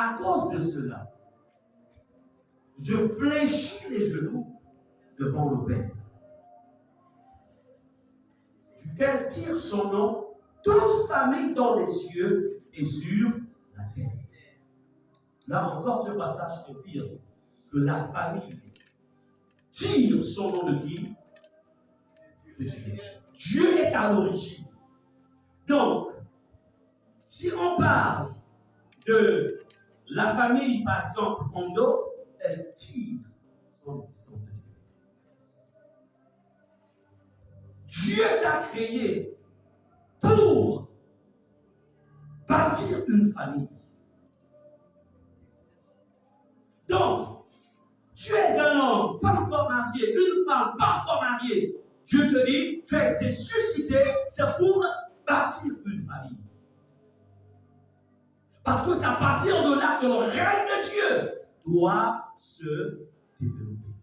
À cause de cela, je fléchis les genoux devant le Père, duquel tire son nom toute famille dans les cieux et sur la terre. Là encore, ce passage confirme que la famille tire son nom de qui? De Dieu. Dieu est à l'origine. Donc, si on parle de la famille, par exemple, Ondo, elle tire son sang de Dieu. Dieu t'a créé pour bâtir une famille. Donc, tu es un homme, pas encore marié, une femme, pas encore mariée. Dieu te dit, tu as été suscité, c'est pour bâtir une famille. Parce que c'est à partir de là que le règne de Dieu doit se développer.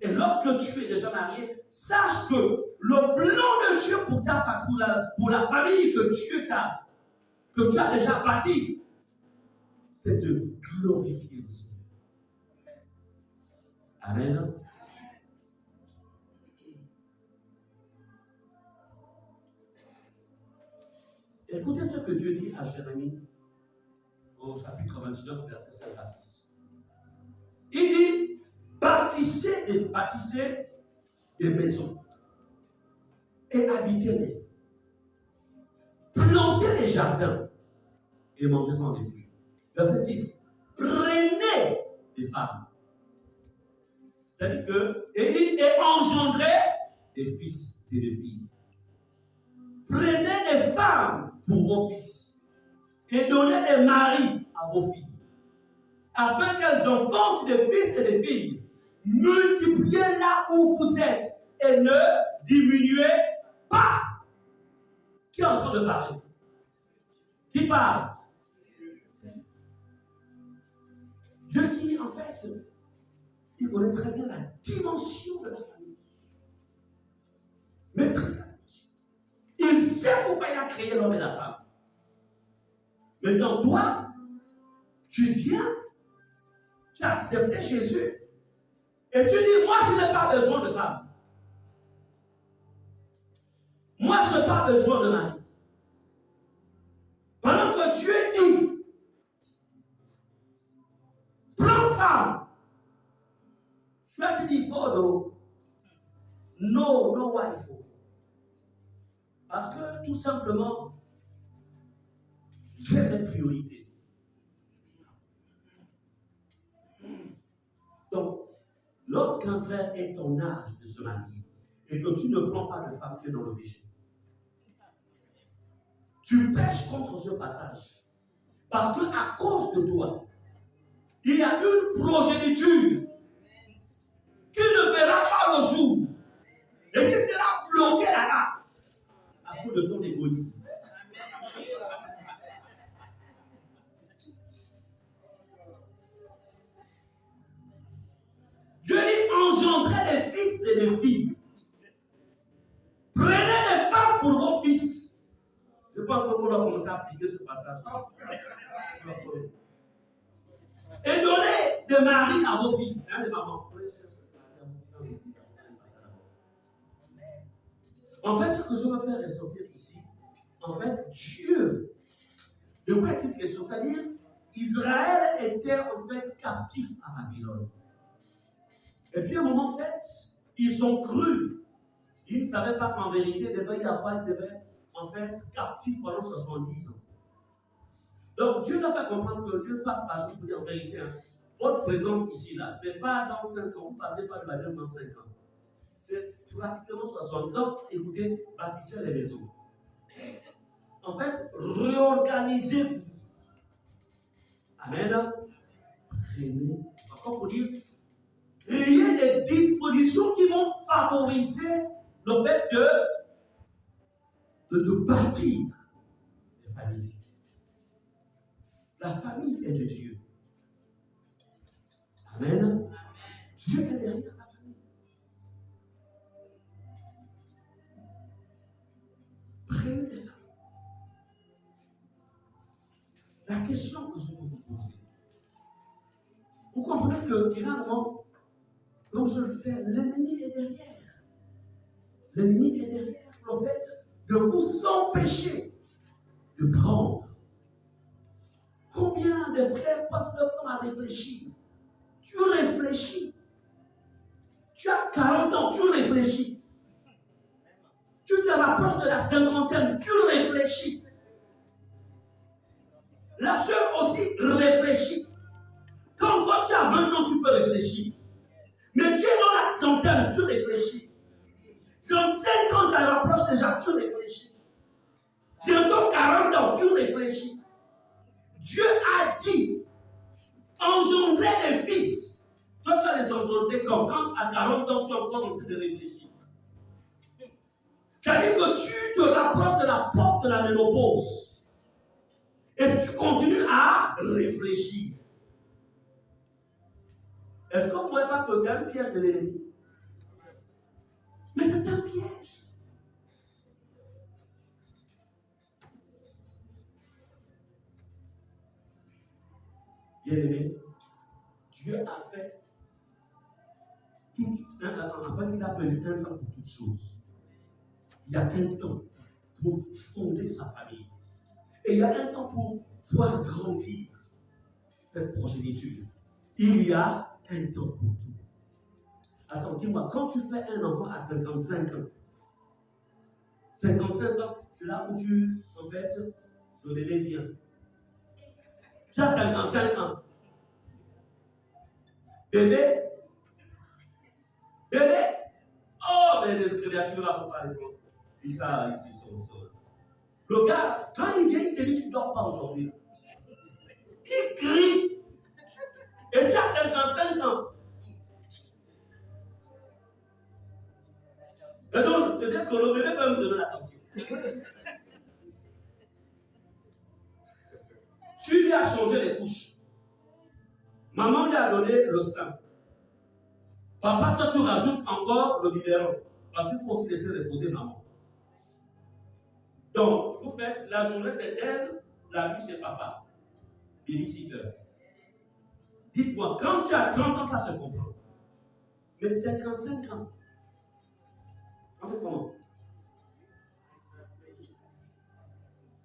Et lorsque tu es déjà marié, sache que le plan de Dieu pour la famille que tu as déjà bâtie, c'est de glorifier le Seigneur. Amen. Écoutez ce que Dieu dit à Jérémie au chapitre 29, verset 5 à 6. Il dit, bâtissez des maisons et habitez-les. Plantez les jardins et mangez-en des fruits. Verset 6. Prenez des femmes. C'est-à-dire que, et engendrez des fils et des filles. Prenez des femmes pour vos fils et donnez des maris à vos filles, afin qu'elles enfantent des fils et des filles. Multipliez là où vous êtes et ne diminuez pas. Qui est en train de parler? Qui parle? Dieu qui, en fait, il connaît très bien la dimension de la famille. Maîtrise la dimension. Il sait pourquoi il a créé l'homme et la femme. Maintenant, toi, tu viens, tu as accepté Jésus, et tu dis, moi, je n'ai pas besoin de femme. Moi, je n'ai pas besoin de mari. Pendant que Dieu dit, prends femme, tu as dit, oh, no wife. Parce que, tout simplement, j'ai des priorités. Donc, lorsqu'un frère est en âge de se marier et que tu ne prends pas de femme, tu es dans le péché. Tu pèches contre ce passage. Parce qu'à cause de toi, il y a une progéniture qui ne verra pas le jour et qui sera bloquée là-bas à cause de ton égoïsme. Dieu dit engendrez des fils et des filles. Prenez des femmes pour vos fils. Je pense qu'on doit commencer à appliquer ce passage. Et donnez des maris à vos filles. Hein, les mamans. En fait, ce que je veux faire ressortir ici, en fait, Dieu, de quoi est-il question? C'est-à-dire, Israël était en fait captif à Babylone. Et puis à un moment, en fait, ils ont cru. Ils ne savaient pas qu'en vérité, il devait y avoir, ils devaient en fait captif pendant 70 ans. Donc Dieu leur fait comprendre que Dieu passe par jour pour dire en vérité, hein, votre présence ici, là, ce n'est pas dans 5 ans, vous ne parlez pas de Babylone dans 5 ans. C'est pratiquement 60 ans. Écoutez, bâtissez les maisons. En fait, réorganisez-vous. Amen. Prenez, encore pour dire, créer des dispositions qui vont favoriser le fait de bâtir des familles. La famille est de Dieu. Amen. Dieu est derrière la famille. Prenez des femmes. La question que je peux vous poser, vous comprenez que finalement, comme je le disais, l'ennemi est derrière. L'ennemi est derrière le fait de vous empêcher de prendre. Combien de frères passent leur temps à réfléchir? Tu réfléchis. Tu as 40 ans, tu réfléchis. Tu te rapproches de la cinquantaine, tu réfléchis. La sœur aussi réfléchit. Quand tu as 20 ans, tu peux réfléchir. Mais tu es dans la trentaine, tu réfléchis. 35 ans, ça rapproche déjà, tu réfléchis. Bientôt 40 ans, tu réfléchis. Dieu a dit, engendrer des fils. Toi, tu vas les engendrer comme quand à 40 ans, tu es encore en train de réfléchir. Ça veut dire que tu te rapproches de la porte de la ménopause. Et tu continues à réfléchir. Est-ce qu'on ne pourrait pas que c'est un piège de l'ennemi? Mais c'est un piège. Bien-aimé, Dieu a fait tout. En fait, il a prévu un temps pour toutes choses. Il y a un temps pour fonder sa famille. Et il y a un temps pour voir grandir cette progéniture. Il y a un temps pour tout. Attends, dis-moi, quand tu fais un enfant à 55 ans, 55 ans, c'est là où en fait, le bébé vient. Tu as 55 ans. Bébé? Oh, mais les créatures là, il ne faut pas les penser. Ils savent, ici, le gars, quand il vient, il te dit, tu ne dors pas aujourd'hui. Il crie. Et tu as 55 ans. Et donc, c'est-à-dire que le bébé peut me donner l'attention. Tu lui as changé les couches. Maman lui a donné le sein. Papa, toi, tu rajoutes encore le biberon. Parce qu'il faut aussi laisser reposer maman. Donc, vous faites, la journée c'est elle, la nuit c'est papa. Babysitter. Dites-moi, quand tu as 30 ans, ça se comprend. Mais 55 ans, en fait, comment?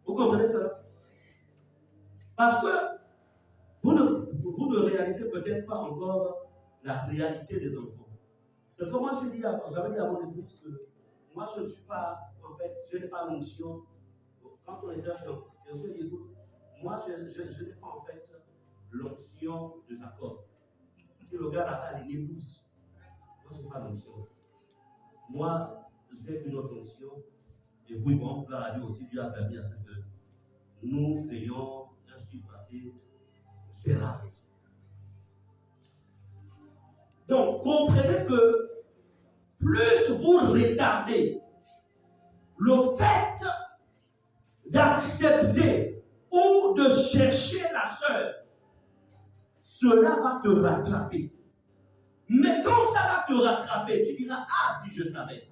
Vous comprenez cela? Parce que vous ne réalisez peut-être pas encore la réalité des enfants. C'est comme moi j'avais dit à mon épouse que moi je ne suis pas, en fait, je n'ai pas l'onction. Quand on était chez je dis, écoute, moi je n'ai pas en fait l'onction de Jacob. Puis le gars là-bas, il est 12. Moi je n'ai pas l'onction. Moi j'ai une autre onction. Et puis bon, là, Dieu aussi, Dieu a permis à ce que nous ayons un chiffre assez gérable. Donc, comprenez que plus vous retardez le fait d'accepter ou de chercher la sœur, cela va te rattraper. Mais quand ça va te rattraper, tu diras, ah, si je savais.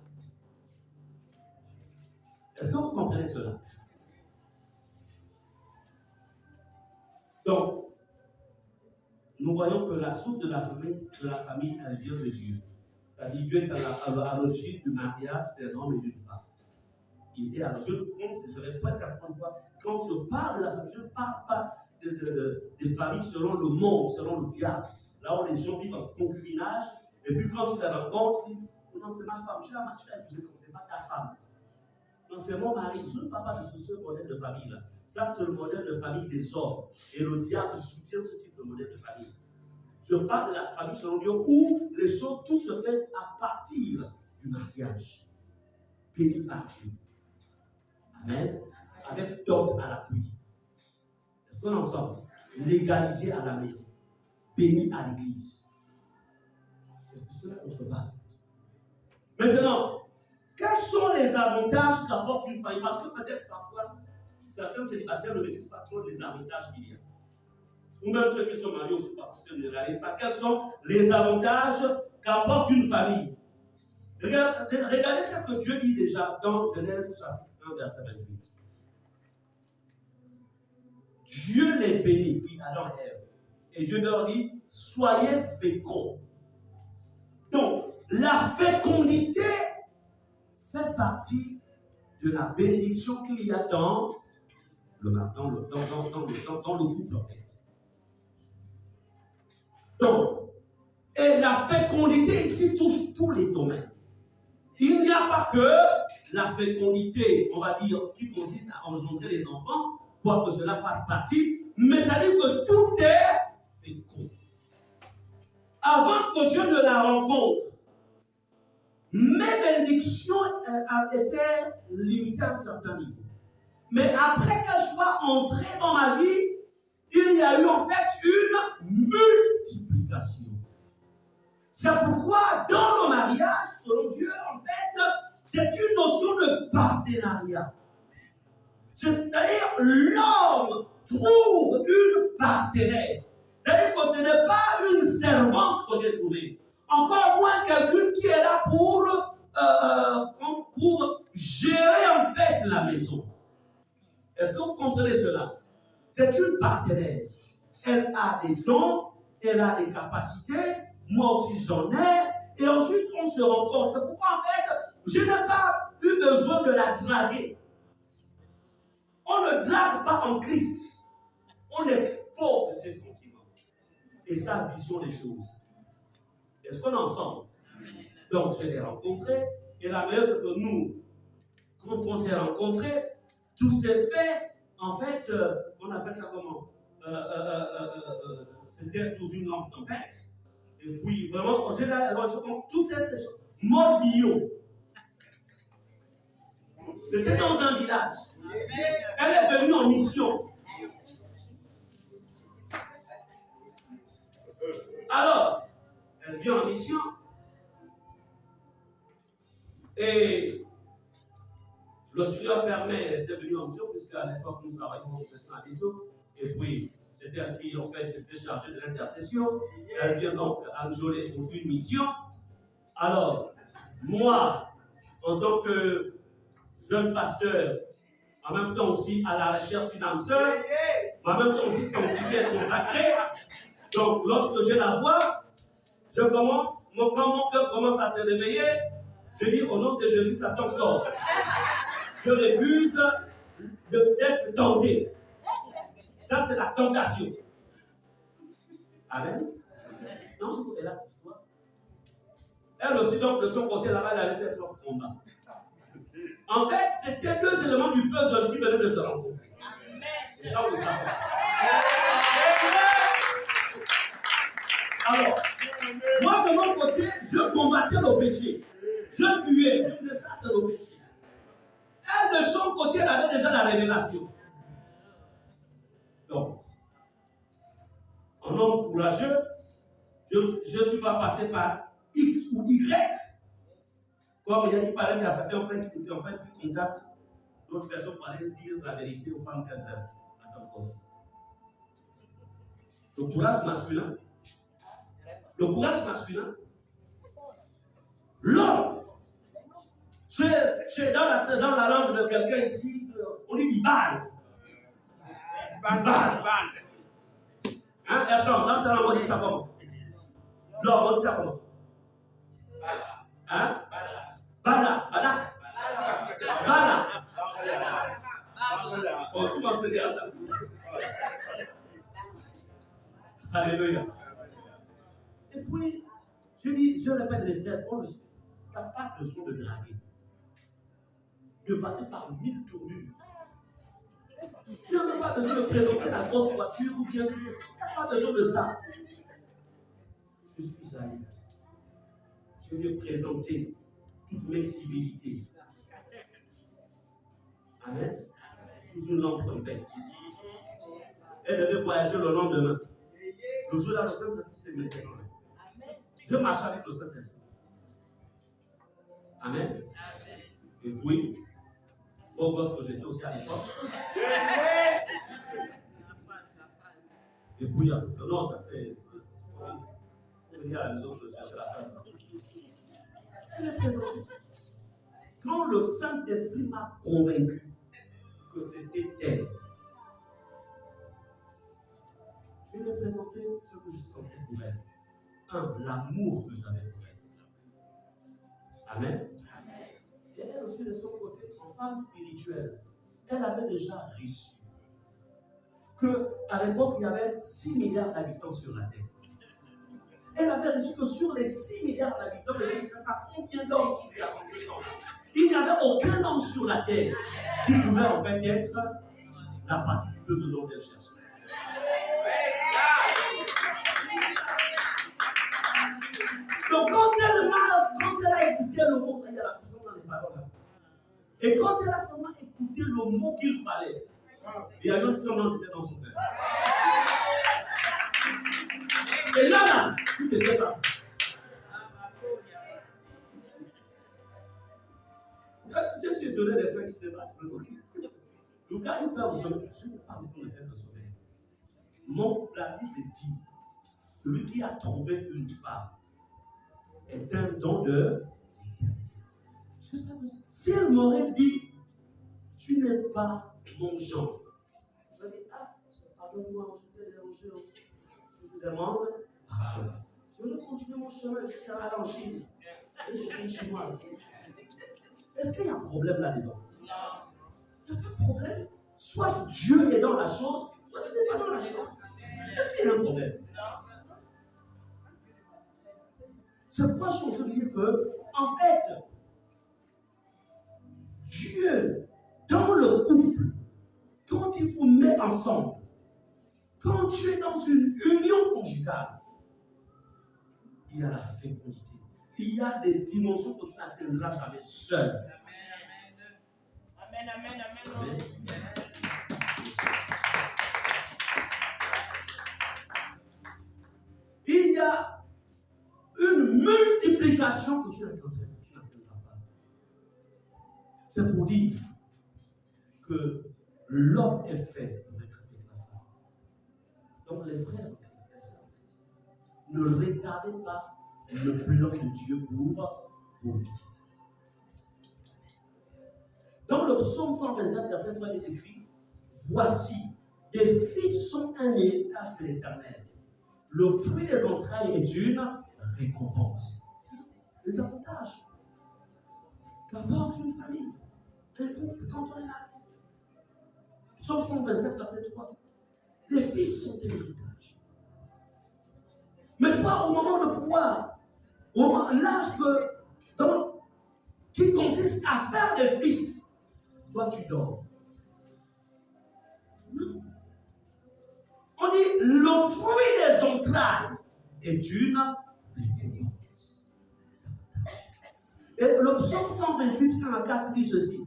Est-ce que vous comprenez cela? Donc, nous voyons que la source de la famille, elle vient de Dieu. C'est-à-dire Dieu est à l'origine du mariage d'un homme et d'une femme. Il est à l'origine, je répète à chaque fois, quand je parle de la famille, je ne parle pas des familles selon le monde, selon le diable. Là où les gens vivent en concubinage, et puis quand tu la rencontres, tu dis, non, c'est ma femme, tu l'as épousée, c'est pas ta femme. Non, c'est mon mari. Je ne parle pas de ce modèle de famille-là. Ça, c'est le modèle de famille des hommes. Et le diable soutient ce type de modèle de famille. Je parle de la famille selon Dieu où les choses, tout se fait à partir du mariage. Béni par Dieu. Amen. Avec dot à l'appui. Est-ce qu'on est ensemble? Légalisé à la mairie. Béni à l'église. C'est pour cela qu'on se parle. Maintenant, quels sont les avantages qu'apporte une famille? Parce que peut-être parfois, certains célibataires ne maîtrisent pas trop les avantages qu'il y a. Ou même ceux qui sont mariés aussi ne réalisent pas. Quels sont les avantages qu'apporte une famille? Regardez ce que Dieu dit déjà dans Genèse chapitre 1, verset 28. Dieu les bénit, puis Adam et Ève. Et Dieu leur dit, soyez féconds. Donc, la fécondité fait partie de la bénédiction qu'il y a dans le couple, en fait. Donc, et la fécondité ici touche tous les domaines. Il n'y a pas que la fécondité, on va dire, qui consiste à engendrer les enfants, quoique cela fasse partie, mais ça dit que tout est fécond. Avant que je ne la rencontre, mes bénédictions étaient limitées à un certain niveau. Mais après qu'elle soit entrée dans ma vie, il y a eu en fait une multiplication. C'est pourquoi dans le mariage, selon Dieu, en fait, c'est une notion de partenariat. C'est-à-dire, l'homme trouve une partenaire. C'est-à-dire que ce n'est pas une servante que j'ai trouvée. Encore moins quelqu'un qui est là pour gérer en fait la maison. Est-ce que vous comprenez cela? C'est une partenaire. Elle a des dons, elle a des capacités, moi aussi j'en ai, et ensuite on se rencontre. C'est pourquoi en fait, je n'ai pas eu besoin de la draguer. On ne drague pas en Christ. On expose ses sentiments et sa vision des choses. Est-ce qu'on est ensemble? Donc je l'ai rencontré, et la meilleure c'est que nous, quand on s'est rencontrés, tout s'est fait, en fait, on appelle ça comment? C'était sous une lampe tempête. Et puis, vraiment, en général, tout ces choses. Mode bio. J'étais dans un village. Elle est venue en mission. Alors, elle vient en mission. Et le Seigneur permet, elle était venue en mission, puisqu'à l'époque, nous travaillions à Bito. Et puis, c'était elle qui, en fait, était chargée de l'intercession. Elle vient donc à Njolé pour une mission. Alors, moi, en tant que jeune pasteur, en même temps aussi à la recherche d'une âme sœur, en même temps aussi sanctifié et consacré. Donc, lorsque je la vois, quand mon cœur commence à se réveiller, je dis au nom de Jésus, Satan sort. Je refuse d'être tenté. Ça, c'est la tentation. Amen. Non, je vous ai là l'histoire. Elle aussi, donc, de son côté, là-bas, elle avait ses propres combats. En fait, c'était deux éléments du puzzle qui venaient de se rencontrer. Et ça, vous savez. Alors, moi, de mon côté, je combattais le péché. Je fuyais. Je disais, ça, c'est le péché. Elle, de son côté, elle avait déjà la révélation. Donc, en homme courageux, je ne suis pas passé par X ou Y. Comme il paraît qu'il y a certains frères qui contactent d'autres personnes pour aller dire la vérité aux femmes qu'elles aiment. Attends aussi. Le courage masculin. Le courage masculin. L'homme. C'est dans la langue de quelqu'un ici, on dit bal. Bal. Hein, personne, dans ta langue, on dit ça comment? L'homme, on dit ça comment? Hein? Bala. Oh, tu m'as fait à ça. Alléluia. Et puis, je répète les frères, tu n'as pas besoin de draguer. De passer par 1000 tournures. Tu n'as même pas besoin de présenter la grosse voiture ou bien tu n'as pas besoin de ça. Je suis allé. Je lui ai présenté toutes mes civilités. Amen. Sous une lampe tempête. Elle devait voyager le lendemain. Le jour-là, le Saint-Esprit s'est mis dans elle. Je marche avec le Saint-Esprit. Amen. Et puis, au gosse que j'étais aussi à l'époque. Et puis, non, ça c'est. Faut venir à la maison, je cherche la phrase. Quand le Saint-Esprit m'a convaincu que c'était elle, je lui ai présenté ce que je sentais pour elle. L'amour que j'avais pour elle. Amen. Et elle aussi, de son côté, en femme spirituelle, elle avait déjà reçu qu'à l'époque, il y avait 6 milliards d'habitants sur la Terre. Elle avait reçu que sur les 6 milliards d'habitants, je ne sais pas combien d'hommes qui étaient avant ce temps. Il n'y avait aucun homme sur la Terre qui pouvait en fait être la partie de ce dont elle cherchait. Donc quand elle a écouté le mot, ça y est, la puissance dans les paroles. Et quand elle a seulement écouté le mot qu'il fallait, il y a une tremblement qui était dans son cœur. Et là, tout était parti. Je suis étonné des frères qui se battent. Le gars, il perd au sommeil. Je n'ai pas beaucoup de faire de sommeil. La Bible dit, celui qui a trouvé une femme est un don de l'éternité. Si elle m'aurait dit, tu n'es pas mon genre, je dis, pardonne-moi, je t'ai dérangé. Je vous demande, je vais continuer mon chemin, je serai allé en Chine. Et je suis chinoise. Est-ce qu'il y a un problème là-dedans? Il n'y a pas de problème. Soit Dieu est dans la chose, soit il n'est pas dans la chose. Est-ce qu'il y a un problème? C'est pourquoi je suis en train de dire que, en fait, Dieu, dans le couple, quand il vous met ensemble, quand tu es dans une union conjugale, il y a la fécondité. Il y a des dimensions que tu n'atteindras jamais seul. Amen, amen, amen, amen. Il y a une multiplication que tu n'atteindras pas. C'est pour dire que l'homme est fait pour être avec la femme. Donc les frères en Christ, les sœurs en Christ, ne retardez pas le plan de Dieu pour vos vies. Dans le psaume 127, verset 3, il est écrit: voici, des fils sont un héritage de l'Éternel. Le fruit des entrailles est une récompense. C'est les avantages qu'apporte une famille, un couple, quand on est là. Psaume 127, verset 3. Les fils sont un héritage. Mais toi, au moment de pouvoir, au moment, l'âge qui consiste à faire des fils, toi tu dors. Non. On dit le fruit des entrailles est une récompense. Et le psaume 128, 1 à 4 dit ceci.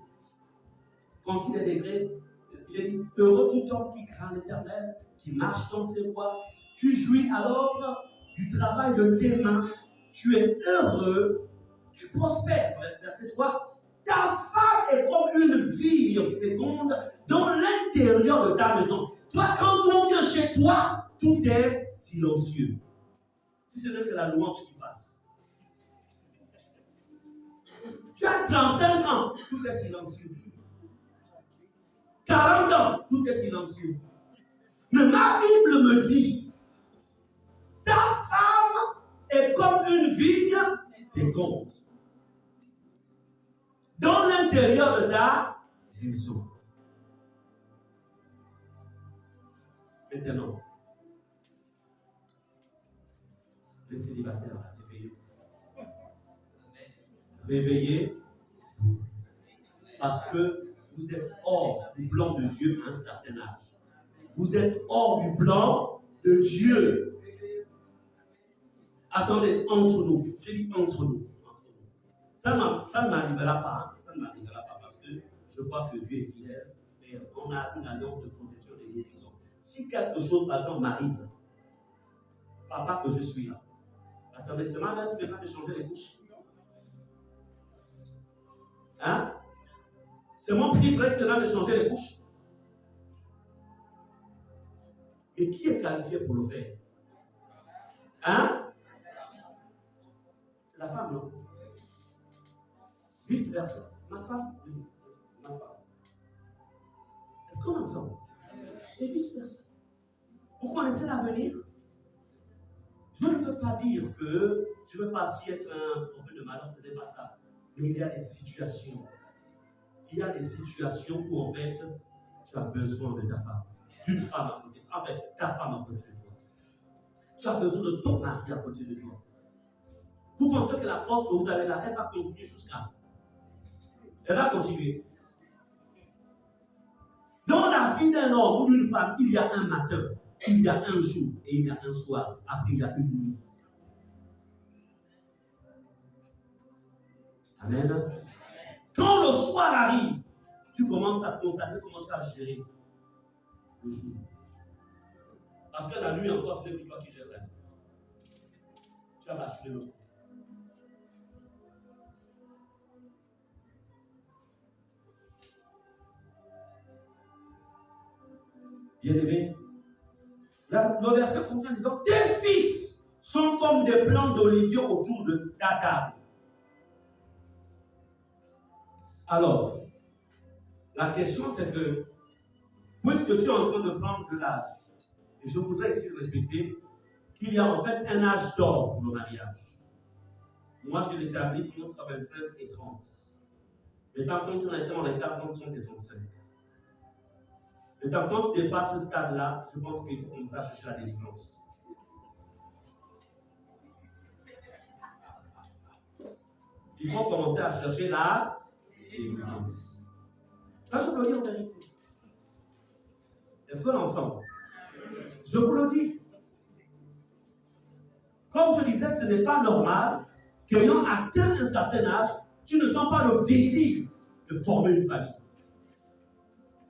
Quand il est degré, il est dit: heureux tout homme qui craint l'Éternel, qui marche dans ses voies. Tu jouis alors du travail de tes mains. Tu es heureux, tu prospères. Verset 3. Ta femme est comme une vigne féconde dans l'intérieur de ta maison. Toi, quand on vient chez toi, tout est silencieux. Si ce n'est que la louange qui passe. Tu as 35 ans, tout est silencieux. 40 ans, tout est silencieux. Mais ma Bible me dit, ta femme est comme une vigne féconde dans l'intérieur de ta maison. Maintenant, les célibataires, réveillez-vous. Réveillez-vous. Parce que vous êtes hors du plan de Dieu à un certain âge. Vous êtes hors du plan de Dieu. Attendez, entre nous. J'ai dit entre nous. Ça ne m'arrivera pas. Ça ne m'arrivera pas parce que je crois que Dieu est fidèle. Et on a une alliance de protection et de guérison. Si quelque chose, par exemple, m'arrive, papa, que je suis là. Attendez, c'est ma qui ne vient pas de changer les couches. Hein? C'est mon petit frère qui vient de changer les couches. Et qui est qualifié pour le faire? Hein? C'est la femme, non? Vice versa. Ma femme, oui. Ma femme. Est-ce qu'on est ensemble? Et vice versa. Pourquoi connaissez l'avenir? Je ne veux pas dire que je ne veux pas si être un prophète de malheur, ce n'est pas ça. Mais il y a des situations. Il y a des situations où en fait, tu as besoin de ta femme. D'une femme à côté de toi. En fait, ta femme à côté de toi. Tu as besoin de ton mari à côté de toi. Vous pensez que la force que vous avez là, elle va continuer jusqu'à? Elle va continuer. Dans la vie d'un homme ou d'une femme, il y a un matin, il y a un jour et il y a un soir. Après, il y a une nuit. Amen. Quand le soir arrive, tu commences à constater comment tu as géré le jour. Parce que la nuit encore, ce n'est plus toi qui gères la nuit. Tu as basculé l'autre. Bien-aimé, le verset continue en disant, tes fils sont comme des plants d'olivier autour de ta table. Alors, la question c'est que, puisque tu es en train de prendre de l'âge, et je voudrais ici répéter qu'il y a en fait un âge d'or pour le mariage. Moi, je l'établis entre 25 et 30. Mais quand on était en état 30 et 35. Mais quand tu dépasses ce stade-là, je pense qu'il faut commencer à chercher la délivrance. Il faut commencer à chercher la délivrance. Ça, je peux le dire en vérité. Est-ce qu'on est ensemble? Je vous le dis. Comme je disais, ce n'est pas normal qu'ayant atteint un certain âge, tu ne sens pas le désir de former une famille.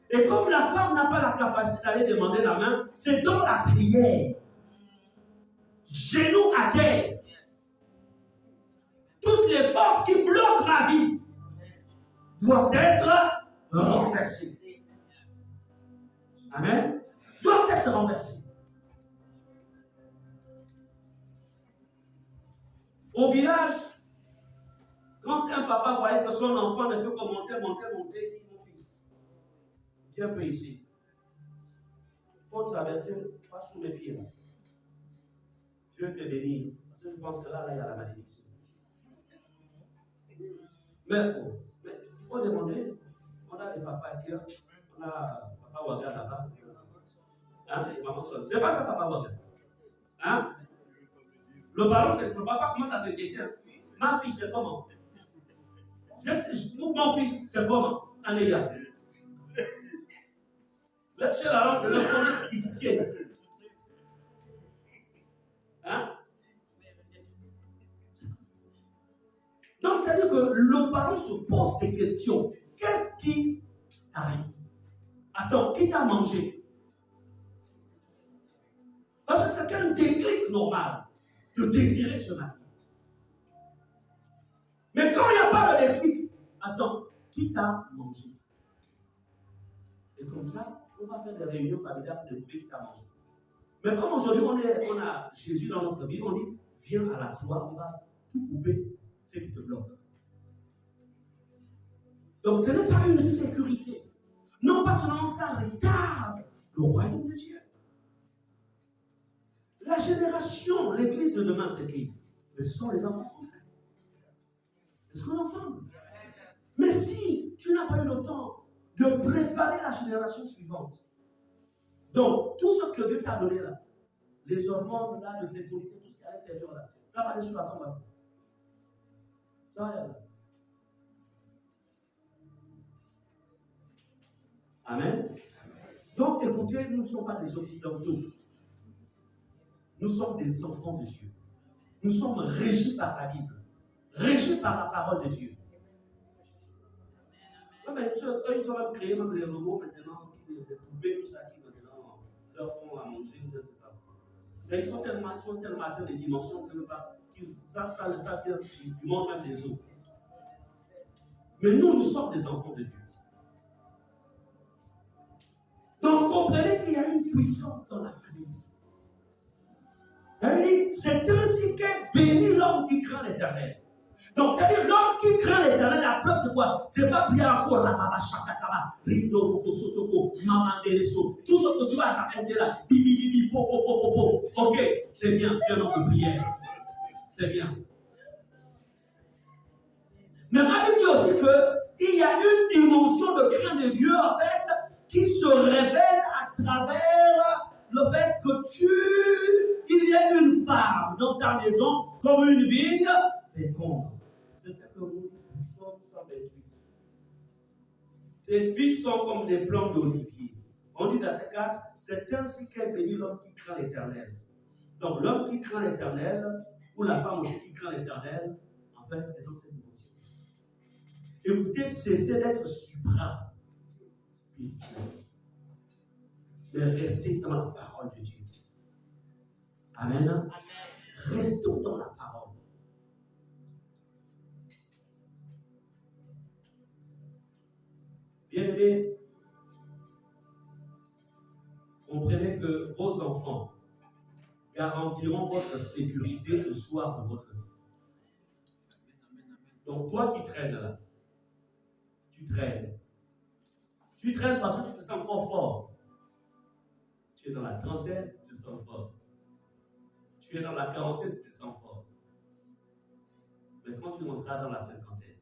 Et comme la femme n'a pas la capacité d'aller demander la main, c'est dans la prière, genoux à terre, toutes les forces qui bloquent ma vie doivent être renversées. Amen. Doivent être renversées. Au village, quand un papa voyait que son enfant ne peut que monter, il dit, mon fils, viens un peu ici. Il faut traverser, pas sous mes pieds. Là. Je vais te bénir. Parce que je pense que là, il y a la malédiction. Mais il faut demander. On a des papas ici. On a papa Waga là-bas. Hein? C'est pas ça, papa Waga. Hein? Le parent, c'est le papa commence à s'inquiéter. Ma fille, c'est comment? Mon fils, c'est comment? Allez, là. Là, chez la langue de leur premier qui tient. Hein? Donc, ça veut dire que le parent se pose des questions. Qu'est-ce qui arrive? Attends, qui t'a mangé? Parce que c'est un déclic normal de désirer ce mari. Mais quand il n'y a pas de déclic, attends, qui t'a mangé? Et comme ça, on va faire des réunions familiales pour découvrir qui t'a mangé. Mais comme aujourd'hui, on a Jésus dans notre vie, on dit, viens à la croix, on va tout couper, ce qui te bloque. Donc ce n'est pas une sécurité. Non pas seulement ça retarde le royaume de Dieu. La génération, l'église de demain, c'est qui? Mais ce sont les enfants qu'on fait. Est-ce qu'on est ensemble? Mais si tu n'as pas eu le temps de préparer la génération suivante, donc tout ce que Dieu t'a donné là, les hormones là, de fécondité, tout ce qui est à l'intérieur là, ça va aller sur la tombe. Ça va aller là. Amen. Donc écoutez, nous ne sommes pas des occidentaux. Nous sommes des enfants de Dieu. Nous sommes régis par la Bible, régis par la parole de Dieu. Non, mais eux, ils ont même créé même les robots maintenant, les poupées, tout ça qui maintenant leur font à manger, je ne sais pas. Mais ils sont tellement atteints des dimensions, tu ne sais pas. Ça, ils montrent même des os. Mais nous sommes des enfants de Dieu. Donc comprenez qu'il y a une puissance dans la famille. C'est ainsi qu'est béni l'homme qui craint l'Éternel. Donc, c'est-à-dire, l'homme qui craint l'éternel, la preuve, c'est quoi? C'est pas prier encore la baba chatakaba, rido, roko, sotoko, mamandereso, tout ce que tu vas raconter là, bibi, bibi, po, po, po, po, po. Ok, c'est bien, tu es un homme de prière. C'est bien. Mais ma Bible dit aussi qu'il y a une dimension de crainte de Dieu, en fait, qui se révèle à travers le fait que il y a une femme dans ta maison comme une vigne féconde. C'est ce que nous sommes 128. Tes fils sont comme des plants d'olivier. On dit verset 4, c'est ainsi qu'est béni l'homme qui craint l'Éternel. Donc l'homme qui craint l'Éternel, ou la femme aussi qui craint l'Éternel, en fait, est dans cette dimension. Écoutez, cessez d'être supra spirituel, mais restez dans la parole de Dieu. Amen. Amen. Restons dans la parole. Bien-aimés, comprenez que vos enfants garantiront votre sécurité le soir de votre vie. Donc toi qui traînes là, tu traînes. Tu traînes parce que tu te sens encore fort. Tu es dans la trentaine, tu te sens fort. Tu es dans la quarantaine, tu te sens fort. Mais quand tu monteras dans la cinquantaine,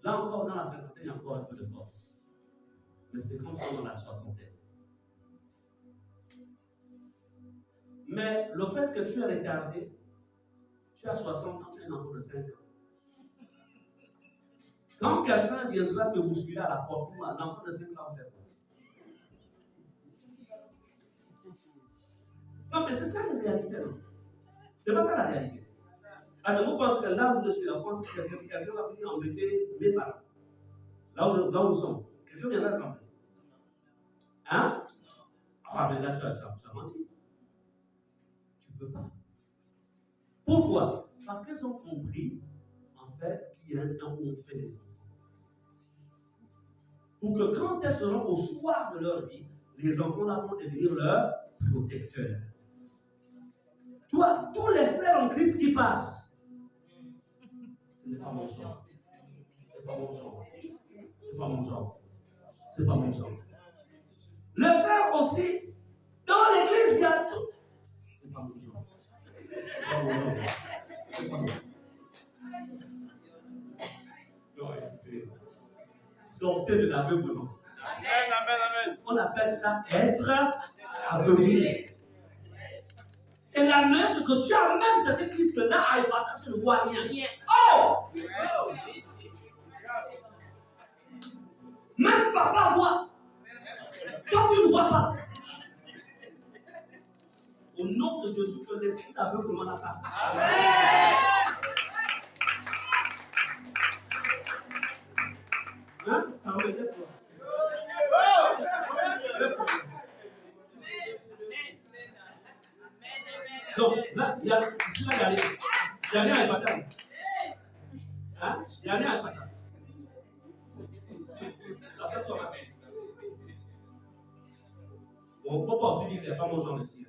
là encore dans la cinquantaine, il y a encore un peu de force. Mais c'est quand tu es dans la soixantaine. Mais le fait que tu es retardé, tu as 60 ans, tu es un enfant de 5 ans. Quand quelqu'un viendra te bousculer à la porte, un enfant de 5 ans, fait quoi? Non, mais c'est ça la réalité, non? C'est pas ça la réalité. Alors, vous pensez que là où je suis, là, vous pensez que quelqu'un va venir embêter mes parents. Là où nous sommes. Quelqu'un viendra trembler. Hein? Ah, mais là, tu as menti. Tu ne peux pas. Pourquoi? Parce qu'elles ont compris, en fait, qu'il y a un temps où on fait les enfants. Pour que quand elles seront au soir de leur vie, les enfants là vont devenir leurs protecteurs. Toi, tous les frères en Christ qui passent, ce n'est pas mon genre. C'est pas mon genre. C'est pas mon genre. C'est pas mon genre. Les frères aussi, dans l'église, il y a tout. C'est pas mon genre. C'est pas mon genre. C'est pas mon genre. Sortez de l'aveuglement. Amen, amen, amen. On appelle ça être aveuglé. Et la meilleure, c'est que tu as même cette église-là à épargner, tu ne vois rien. Oh! Même papa voit. Toi, tu ne vois pas. Au nom de Jésus, que l'esprit d'aveuglement n'a pas. Amen. Hein? Ça va être quoi? Donc, là, il y a rien à épater. Hein? Il n'y a rien à épater. Là, c'est toi, ma fille. Bon, il ne faut pas aussi dire qu'il n'y a pas mon genre ici.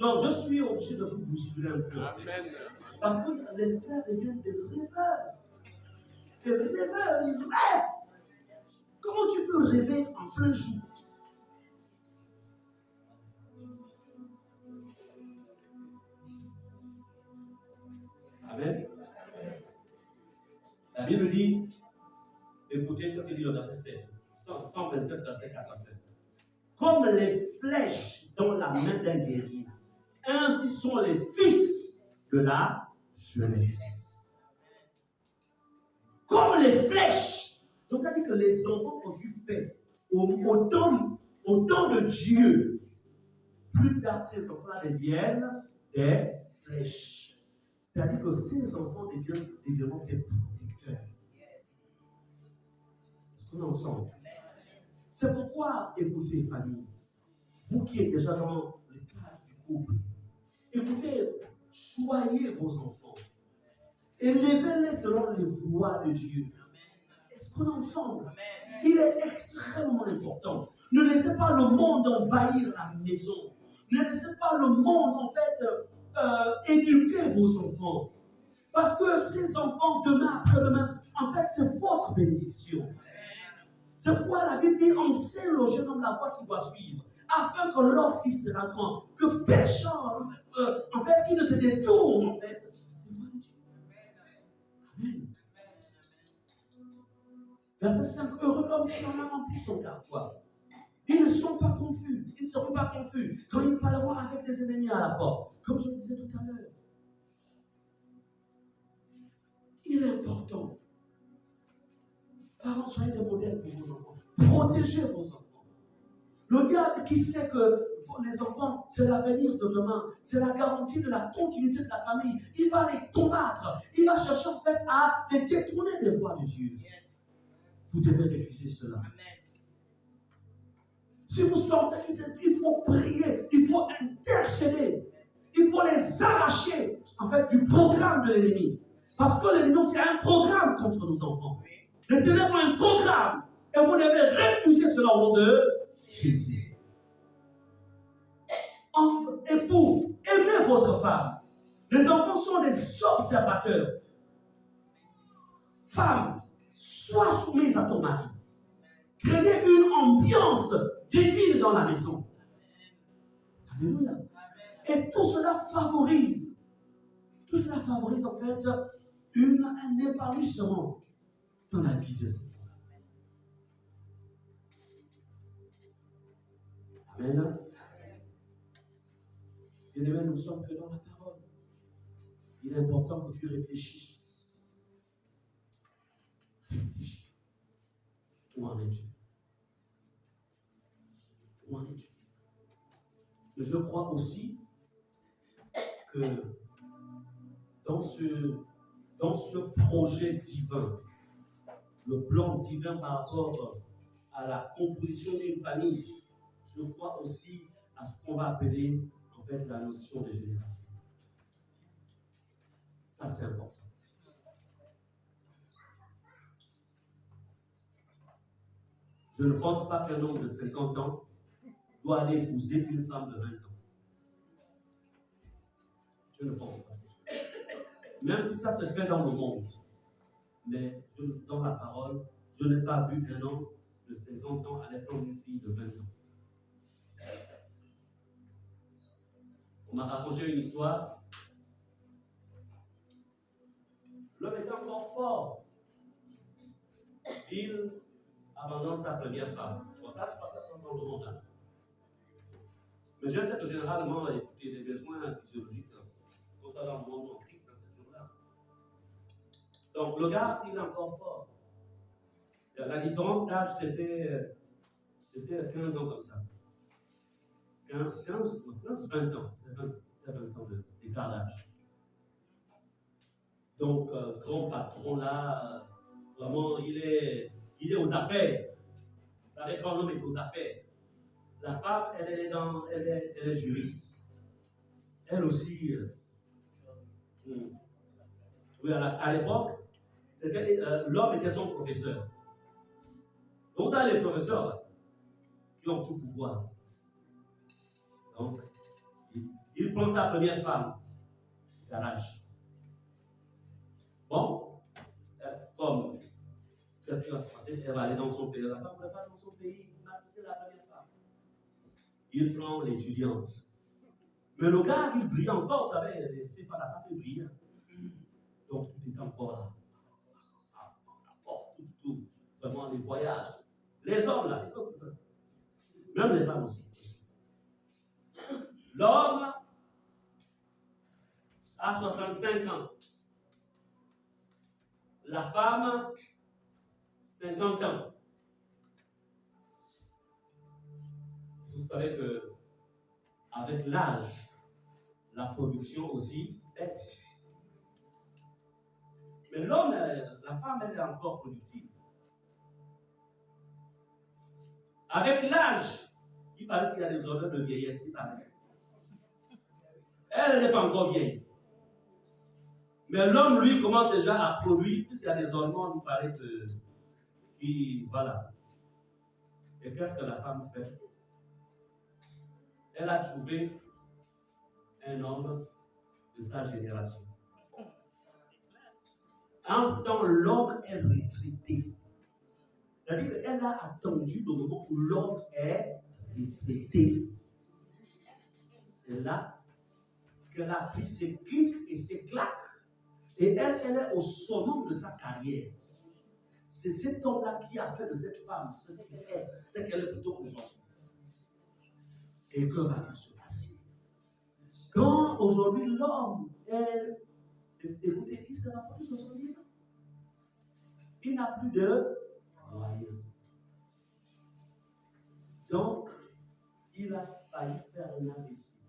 Non, je suis obligé de vous bousculer un peu. Amen. Parce que les frères deviennent des rêveurs. Des rêveurs, ils rêvent. Comment tu peux rêver en plein jour? Amen. La Bible dit, écoutez ce que dit le verset 7, 127, verset 4 à 7. Comme les flèches dans la main d'un guerrier, ainsi sont les fils de la jeunesse. Comme les flèches. Donc ça dit que les enfants ont dû faire au temps de Dieu. Plus tard, ces enfants deviennent des flèches. C'est-à-dire que ces enfants deviendront des protecteurs. Est-ce qu'on est ensemble? C'est pourquoi, écoutez, famille, vous qui êtes déjà dans le cadre du couple, écoutez, choyez vos enfants. Élevez-les selon les voies de Dieu. Est-ce qu'on est ensemble? Il est extrêmement important. Ne laissez pas le monde envahir la maison. Ne laissez pas le monde, en fait, éduquer vos enfants. Parce que ces enfants, demain, après-demain, en fait, c'est votre bénédiction. C'est pourquoi la Bible dit, enseigne au jeune homme la voie qu'il doit suivre, afin que lorsqu'il sera grand, que pécheur, en fait, qu'il ne se détourne, en fait. Amen. Verset 5, heureux l'homme qui en a rempli son carquois. Ils ne sont pas confus, ils ne seront pas confus quand ils parleront avec des ennemis à la porte, comme je le disais tout à l'heure. Il est important. Parents, soyez des modèles pour vos enfants. Protégez vos enfants. Le diable qui sait que les enfants, c'est l'avenir de demain, c'est la garantie de la continuité de la famille, il va les combattre. Il va chercher en fait à les détourner des voies de Dieu. Yes. Vous devez refuser cela. Amen. Si vous sentez qu'il faut prier, il faut intercéder, il faut les arracher en fait du programme de l'ennemi. Parce que l'ennemi, c'est un programme contre nos enfants. Les ténèbres ont un programme et vous devez refuser cela au nom de Jésus. Époux, aimez votre femme. Les enfants sont des observateurs. Femme, sois soumise à ton mari. Créez une ambiance divine dans la maison. Alléluia. Et tout cela favorise en fait un épanouissement dans la vie des enfants. Amen. Bien-aimé, nous sommes que dans la parole. Il est important que tu réfléchisses. Réfléchis. Où en es-tu? Où en es-tu? Je crois aussi que dans ce projet divin, le plan divin par rapport à la composition d'une famille, je crois aussi à ce qu'on va appeler en fait la notion de génération. Ça, c'est important. Je ne pense pas qu'un homme de 50 ans doit aller épouser une femme de 20 ans. Je ne pense pas. Même si ça se fait dans le monde. Mais dans la parole, je n'ai pas vu qu'un homme de 50 ans allait prendre une fille de 20 ans. On m'a raconté une histoire. L'homme était encore fort. Il abandonne sa première femme. Bon, ça se passe dans le monde. Hein. Mais je sais que généralement, écoutez, les besoins physiologiques, qu'on soit dans le monde en Christ, dans ce jour-là. Donc, le gars, il est encore fort. La différence d'âge, c'était 15 ans comme ça. 20 ans. C'était 20 ans d'écart d'âge. Donc, grand patron là, vraiment, il est aux affaires. Vous savez, quand l'homme est aux affaires. La femme, elle est juriste. Elle aussi. Oui, à l'époque, l'homme était son professeur. Donc, vous avez les professeurs là, qui ont tout pouvoir. Donc, il prend sa première femme, garage. Bon, comme, qu'est-ce qui va se passer? Elle va aller dans son pays. La femme ne va pas dans son pays. Il va quitter la première femme. Il prend l'étudiante. Mais le gars, il brille encore, vous savez, c'est pas ça fait briller. Donc, tout est encore là. La force, tout. Vraiment, les voyages. Les hommes, là, même les femmes aussi. L'homme a 65 ans. La femme, 50 ans. Vous savez que avec l'âge, la production aussi baisse. Mais l'homme, la femme, elle est encore productive. Avec l'âge, il paraît qu'il y a des odeurs de vieillesse, il paraît. Elle n'est pas encore vieille. Mais l'homme, lui, commence déjà à produire, puisqu'il y a des hormones, il paraît que. Voilà. Et qu'est-ce que la femme fait? Elle a trouvé un homme de sa génération. Entre-temps, l'homme est retraité. C'est-à-dire qu'elle a attendu le moment où l'homme est retraité. C'est là qu'elle a pris ses clics et ses claques. Et elle est au sommet de sa carrière. C'est cet homme-là qui a fait de cette femme ce qu'elle est, ce qu'elle est plutôt aujourd'hui. Et que va-t-il se passer? Quand aujourd'hui l'homme est. Écoutez, il sera pas plus 70 ans. Il n'a plus de moyens. Donc, il a failli faire un AVC.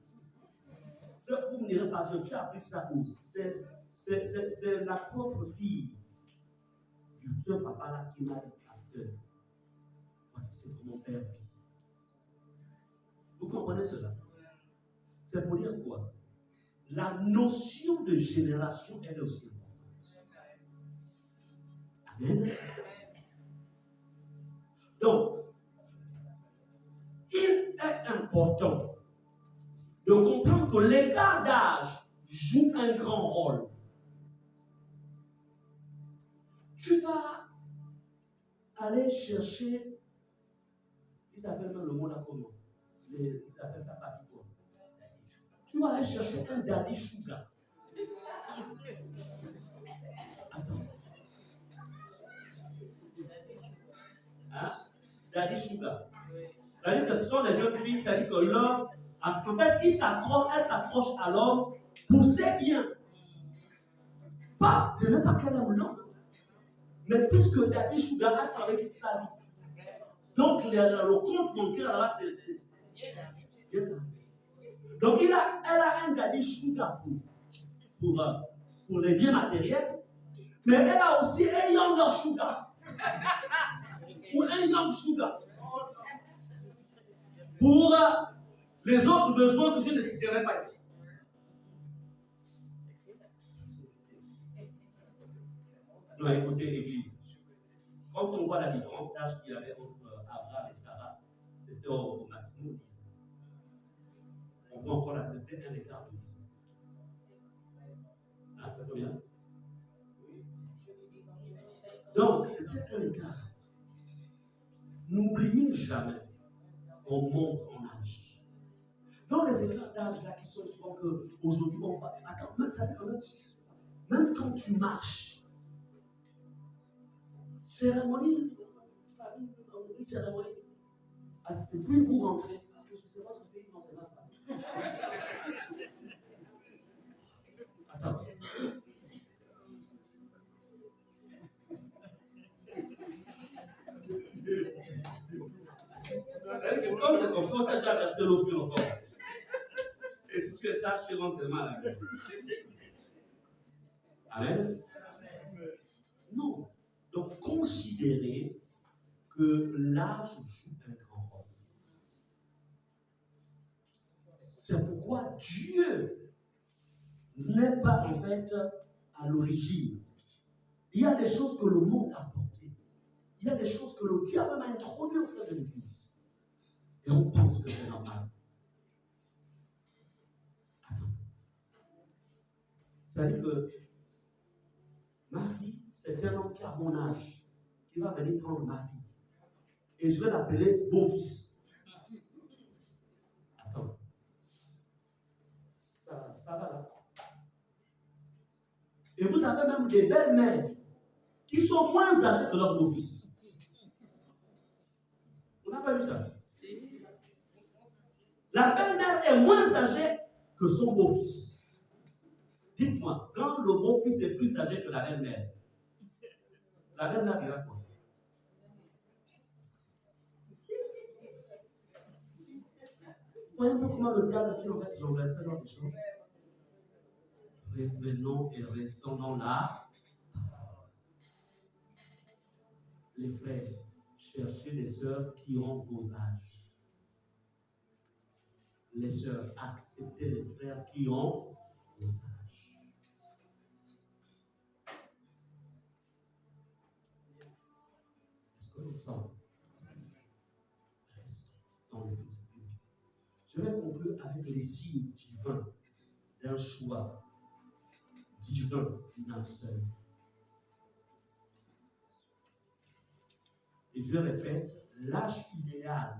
Ce que vous me direz, parce que tu as appris ça où? C'est la propre fille de ce papa-là qui m'a dit, pasteur, voici c'est que mon père vit. Vous comprenez cela? C'est pour dire quoi? La notion de génération, elle est aussi importante. Amen. Donc, il est important de comprendre que l'écart d'âge joue un grand rôle. Tu vas aller chercher, ils s'appellent même le mot là comment? Ils s'appellent ça papi quoi? Tu vas aller chercher un daddy sugar. Attends. Hein? Daddy sugar. C'est-à-dire que ce sont les jeunes filles, c'est-à-dire que l'homme, en fait, elle s'accroche à l'homme pour ses biens. Pas, ce n'est pas qu'elle aime l'homme, mais puisque Daddy Sugar a travaillé toute sa vie. Donc, le compte bancaire là-bas, c'est bien. Donc, elle a un Daddy Sugar pour les biens matériels, mais elle a aussi un Younger Sugar. Ou un Young Sugar. Pour les autres besoins que je ne citerai pas ici. Non, écoutez l'église. Quand on voit la différence d'âge qu'il y avait entre Abraham et Sarah, c'était au maximum 10 ans. On peut encore accepter un écart de 10 ans. Ah, ça fait combien? Donc, c'était un écart. N'oubliez jamais qu'on monte en âge. Dans les écarts d'âge là qui sont souvent que aujourd'hui on va. Attends, même quand tu marches, cérémonie, famille, une cérémonie, et puis vous rentrez, c'est votre fille, non, c'est ma femme. Attends. Comme c'est comme toi, tu as déjà versé l'eau sur le corps. Et si tu es sage, tu rentres seulement à la maison. Amen. Non. Donc, considérez que l'âge joue un grand rôle. C'est pourquoi Dieu n'est pas en fait à l'origine. Il y a des choses que le monde a apportées. Il y a des choses que le diable a introduites au sein de l'Église. Et on pense que c'est normal. Attends. C'est-à-dire que ma fille, c'est un homme qui a mon âge, qui va venir prendre ma fille. Et je vais l'appeler beau-fils. Attends. Ça va là. Et vous avez même des belles-mères qui sont moins âgées que leur beau-fils. On n'a pas vu ça. La belle-mère est moins âgée que son beau-fils. Dites-moi, quand le beau-fils est plus âgé que la belle-mère dira quoi? Vous voyez un peu comment le diable dit en fait renverser dans les choses. Revenons et restons dans la. Les frères, cherchez les sœurs qui ont vos âges. Les sœurs, acceptez les frères qui ont vos âges. Est-ce que nous sommes? Restons dans le principe. Je vais conclure avec les signes divins d'un choix divin d'une âme seule. Et je répète, l'âge idéal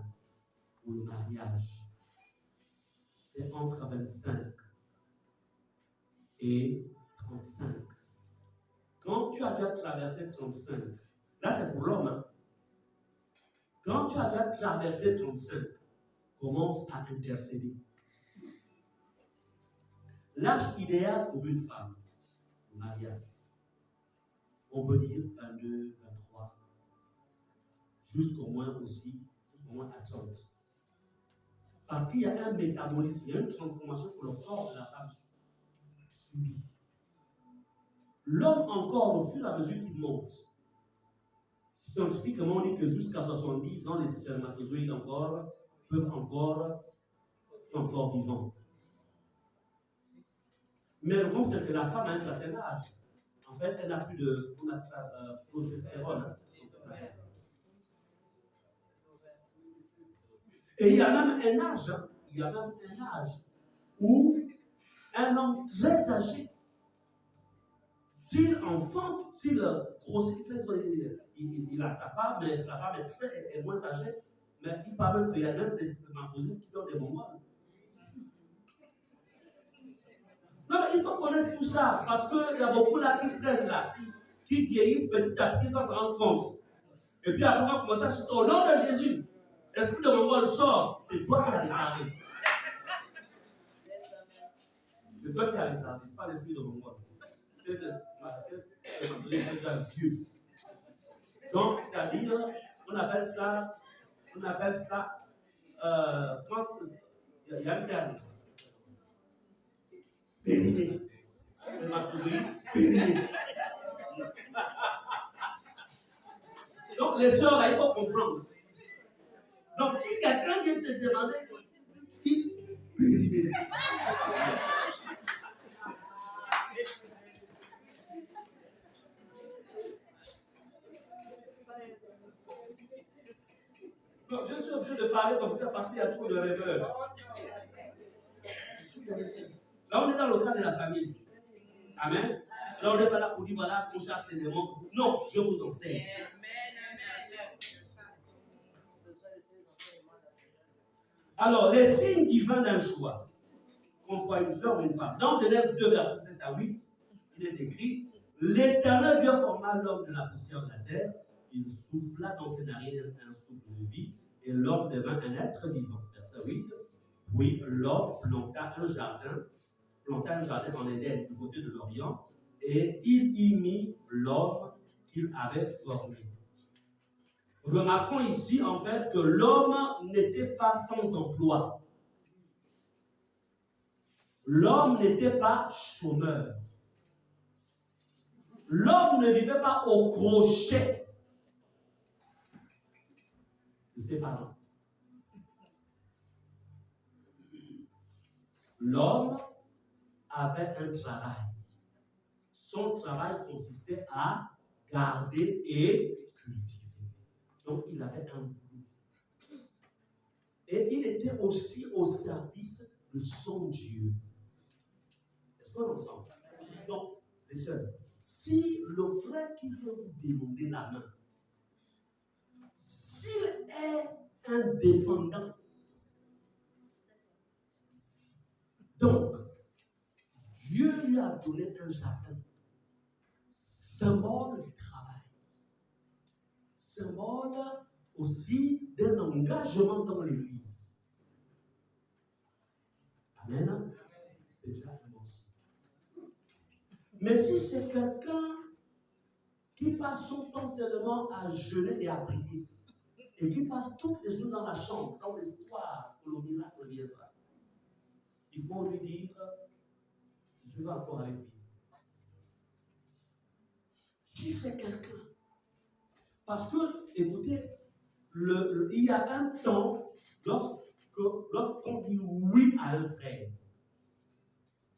pour le mariage, c'est entre 25 et 35. Quand tu as déjà traversé 35, là c'est pour l'homme, hein? Quand tu as déjà traversé 35, commence à intercéder. L'âge idéal pour une femme, le mariage, on peut dire 22, 23, jusqu'au moins à 30. Parce qu'il y a un métabolisme, il y a une transformation que le corps de la femme subit. L'homme encore, au fur et à mesure qu'il monte, scientifiquement, on dit que jusqu'à 70 ans, les spermatozoïdes sont encore vivants. Mais le problème, c'est que la femme a un certain âge. En fait, elle n'a plus de progestérone. Et il y a même un âge, où un homme très âgé, s'il enfante, s'il grossit, il a sa femme, mais sa femme est moins âgée, mais il parle qu'il y a même des spermatozoïdes qui ont des mongols. Non, mais il faut connaître tout ça, parce qu'il y a beaucoup là qui traînent là, qui vieillissent petit à petit sans se rendre compte. Et puis après, on va commencer à chercher au nom de Jésus. L'esprit de mongol sort, c'est toi qui as retardé. C'est toi qui as retardé, c'est pas l'esprit de mongol. C'est déjà Dieu. Donc, c'est-à-dire, on appelle ça, quand il y a une terme, périnée. C'est spermatozoïde périnée. Donc, les sœurs, là, il faut comprendre. Donc, si quelqu'un vient te demander, périnée. Donc, je suis obligé de parler comme ça parce qu'il y a trop de rêveurs. Là, on est dans le cadre de la famille. Amen. Là, on n'est pas là pour dire, voilà, qu'on chasse les démons. Non, je vous enseigne. Alors, les signes divins d'un choix, qu'on soit une soeur ou une femme. Dans Genèse 2, versets 7 à 8, il est écrit, l'Éternel Dieu forma l'homme de la poussière de la terre, il souffla dans ses narines un souffle de vie, et l'homme devint un être vivant. Verset 8, puis l'homme planta un jardin en Éden, du côté de l'Orient, et il y mit l'homme qu'il avait formé. Remarquons ici, en fait, que l'homme n'était pas sans emploi. L'homme n'était pas chômeur. L'homme ne vivait pas au crochet de ses parents. L'homme avait un travail. Son travail consistait à garder et cultiver. Donc, il avait un boulot. Et il était aussi au service de son Dieu. Est-ce qu'on en sent? Donc, les sœurs, si le frère qui veut vous demander la main, s'il est indépendant, donc, Dieu lui a donné un jardin, symbole du travail, symbole aussi d'un engagement dans l'Église. Amen. C'est déjà un bon signe. Mais si c'est quelqu'un qui passe son temps seulement à jeûner et à prier, et qui passe toutes les jours dans la chambre, dans l'espoir que le miracle viendra, il faut lui dire, je vais encore avec lui. Si c'est quelqu'un, parce que, écoutez, il y a un temps, lorsqu'on dit oui à un frère,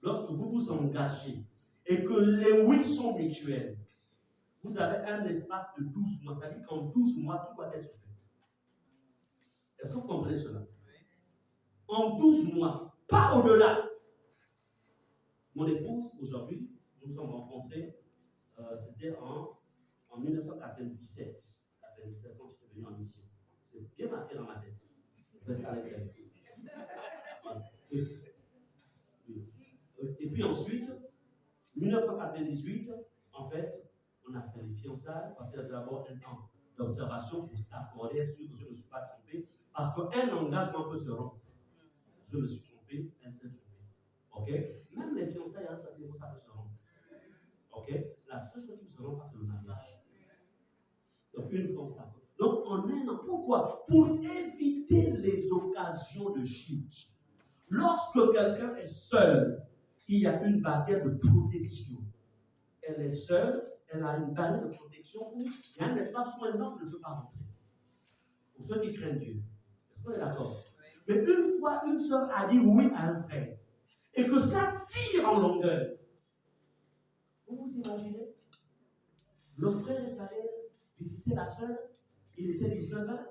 lorsque vous vous engagez, et que les oui sont mutuels, vous avez un espace de 12 mois. Ça dit qu'en 12 mois, tout doit être fait. Est-ce que vous comprenez cela? en 12 mois, pas au-delà. Mon épouse, aujourd'hui, nous sommes rencontrés, c'était en 1997. 97 quand je suis venu en mission. C'est bien marqué dans ma tête. Et puis ensuite, 1998, en fait, on a fait les fiançailles parce qu'il y a d'abord un temps d'observation pour s'accorder, être sûr que je ne me suis pas trompé. Parce qu'un engagement peut se rompre. Je me suis trompé, elle s'est trompée. Ok? Même les fiançailles, ça peut se rompre. Ok? La seule chose qui ne se rompt pas, c'est le mariage. Donc, une fois, ça. Donc, en un an, pourquoi? Pour éviter les occasions de chute. Lorsque quelqu'un est seul, il y a une barrière de protection. Elle est seule, elle a une barrière de protection où il y a un espace où un homme ne peut pas rentrer. Pour ceux qui craignent Dieu. Est-ce qu'on est d'accord? Mais une fois, une sœur a dit oui à un frère, et que ça tire en longueur. Vous vous imaginez? Le frère est allé visiter la sœur, il était 19h.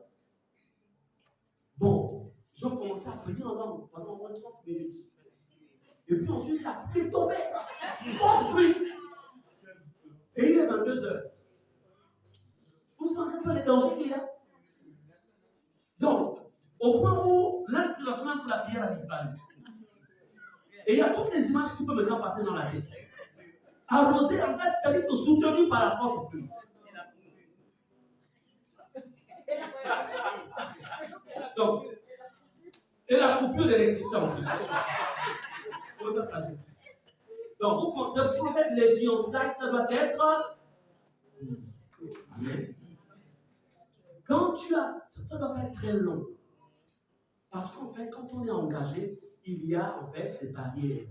Bon, ils ont commencé à prier en langue pendant au moins 30 minutes. Et puis ensuite, la pluie est tombée. Forte pluie. Et il est 22h. Vous sentez un peu les dangers qu'il y a? Donc, au point où l'inspiration pour la prière a disparu. Et il y a toutes les images qui peuvent maintenant passer dans la tête. Arrosé, en fait, c'est-à-dire que soutenu par la forte pluie. Donc, et la coupure d'électricité en plus. Ça s'ajoute. Donc, vous pensez pour mettre les fiançailles, ça doit être. Amen. Quand tu as. Ça ne doit pas être très long. Parce qu'en fait, quand on est engagé, il y a en fait des barrières.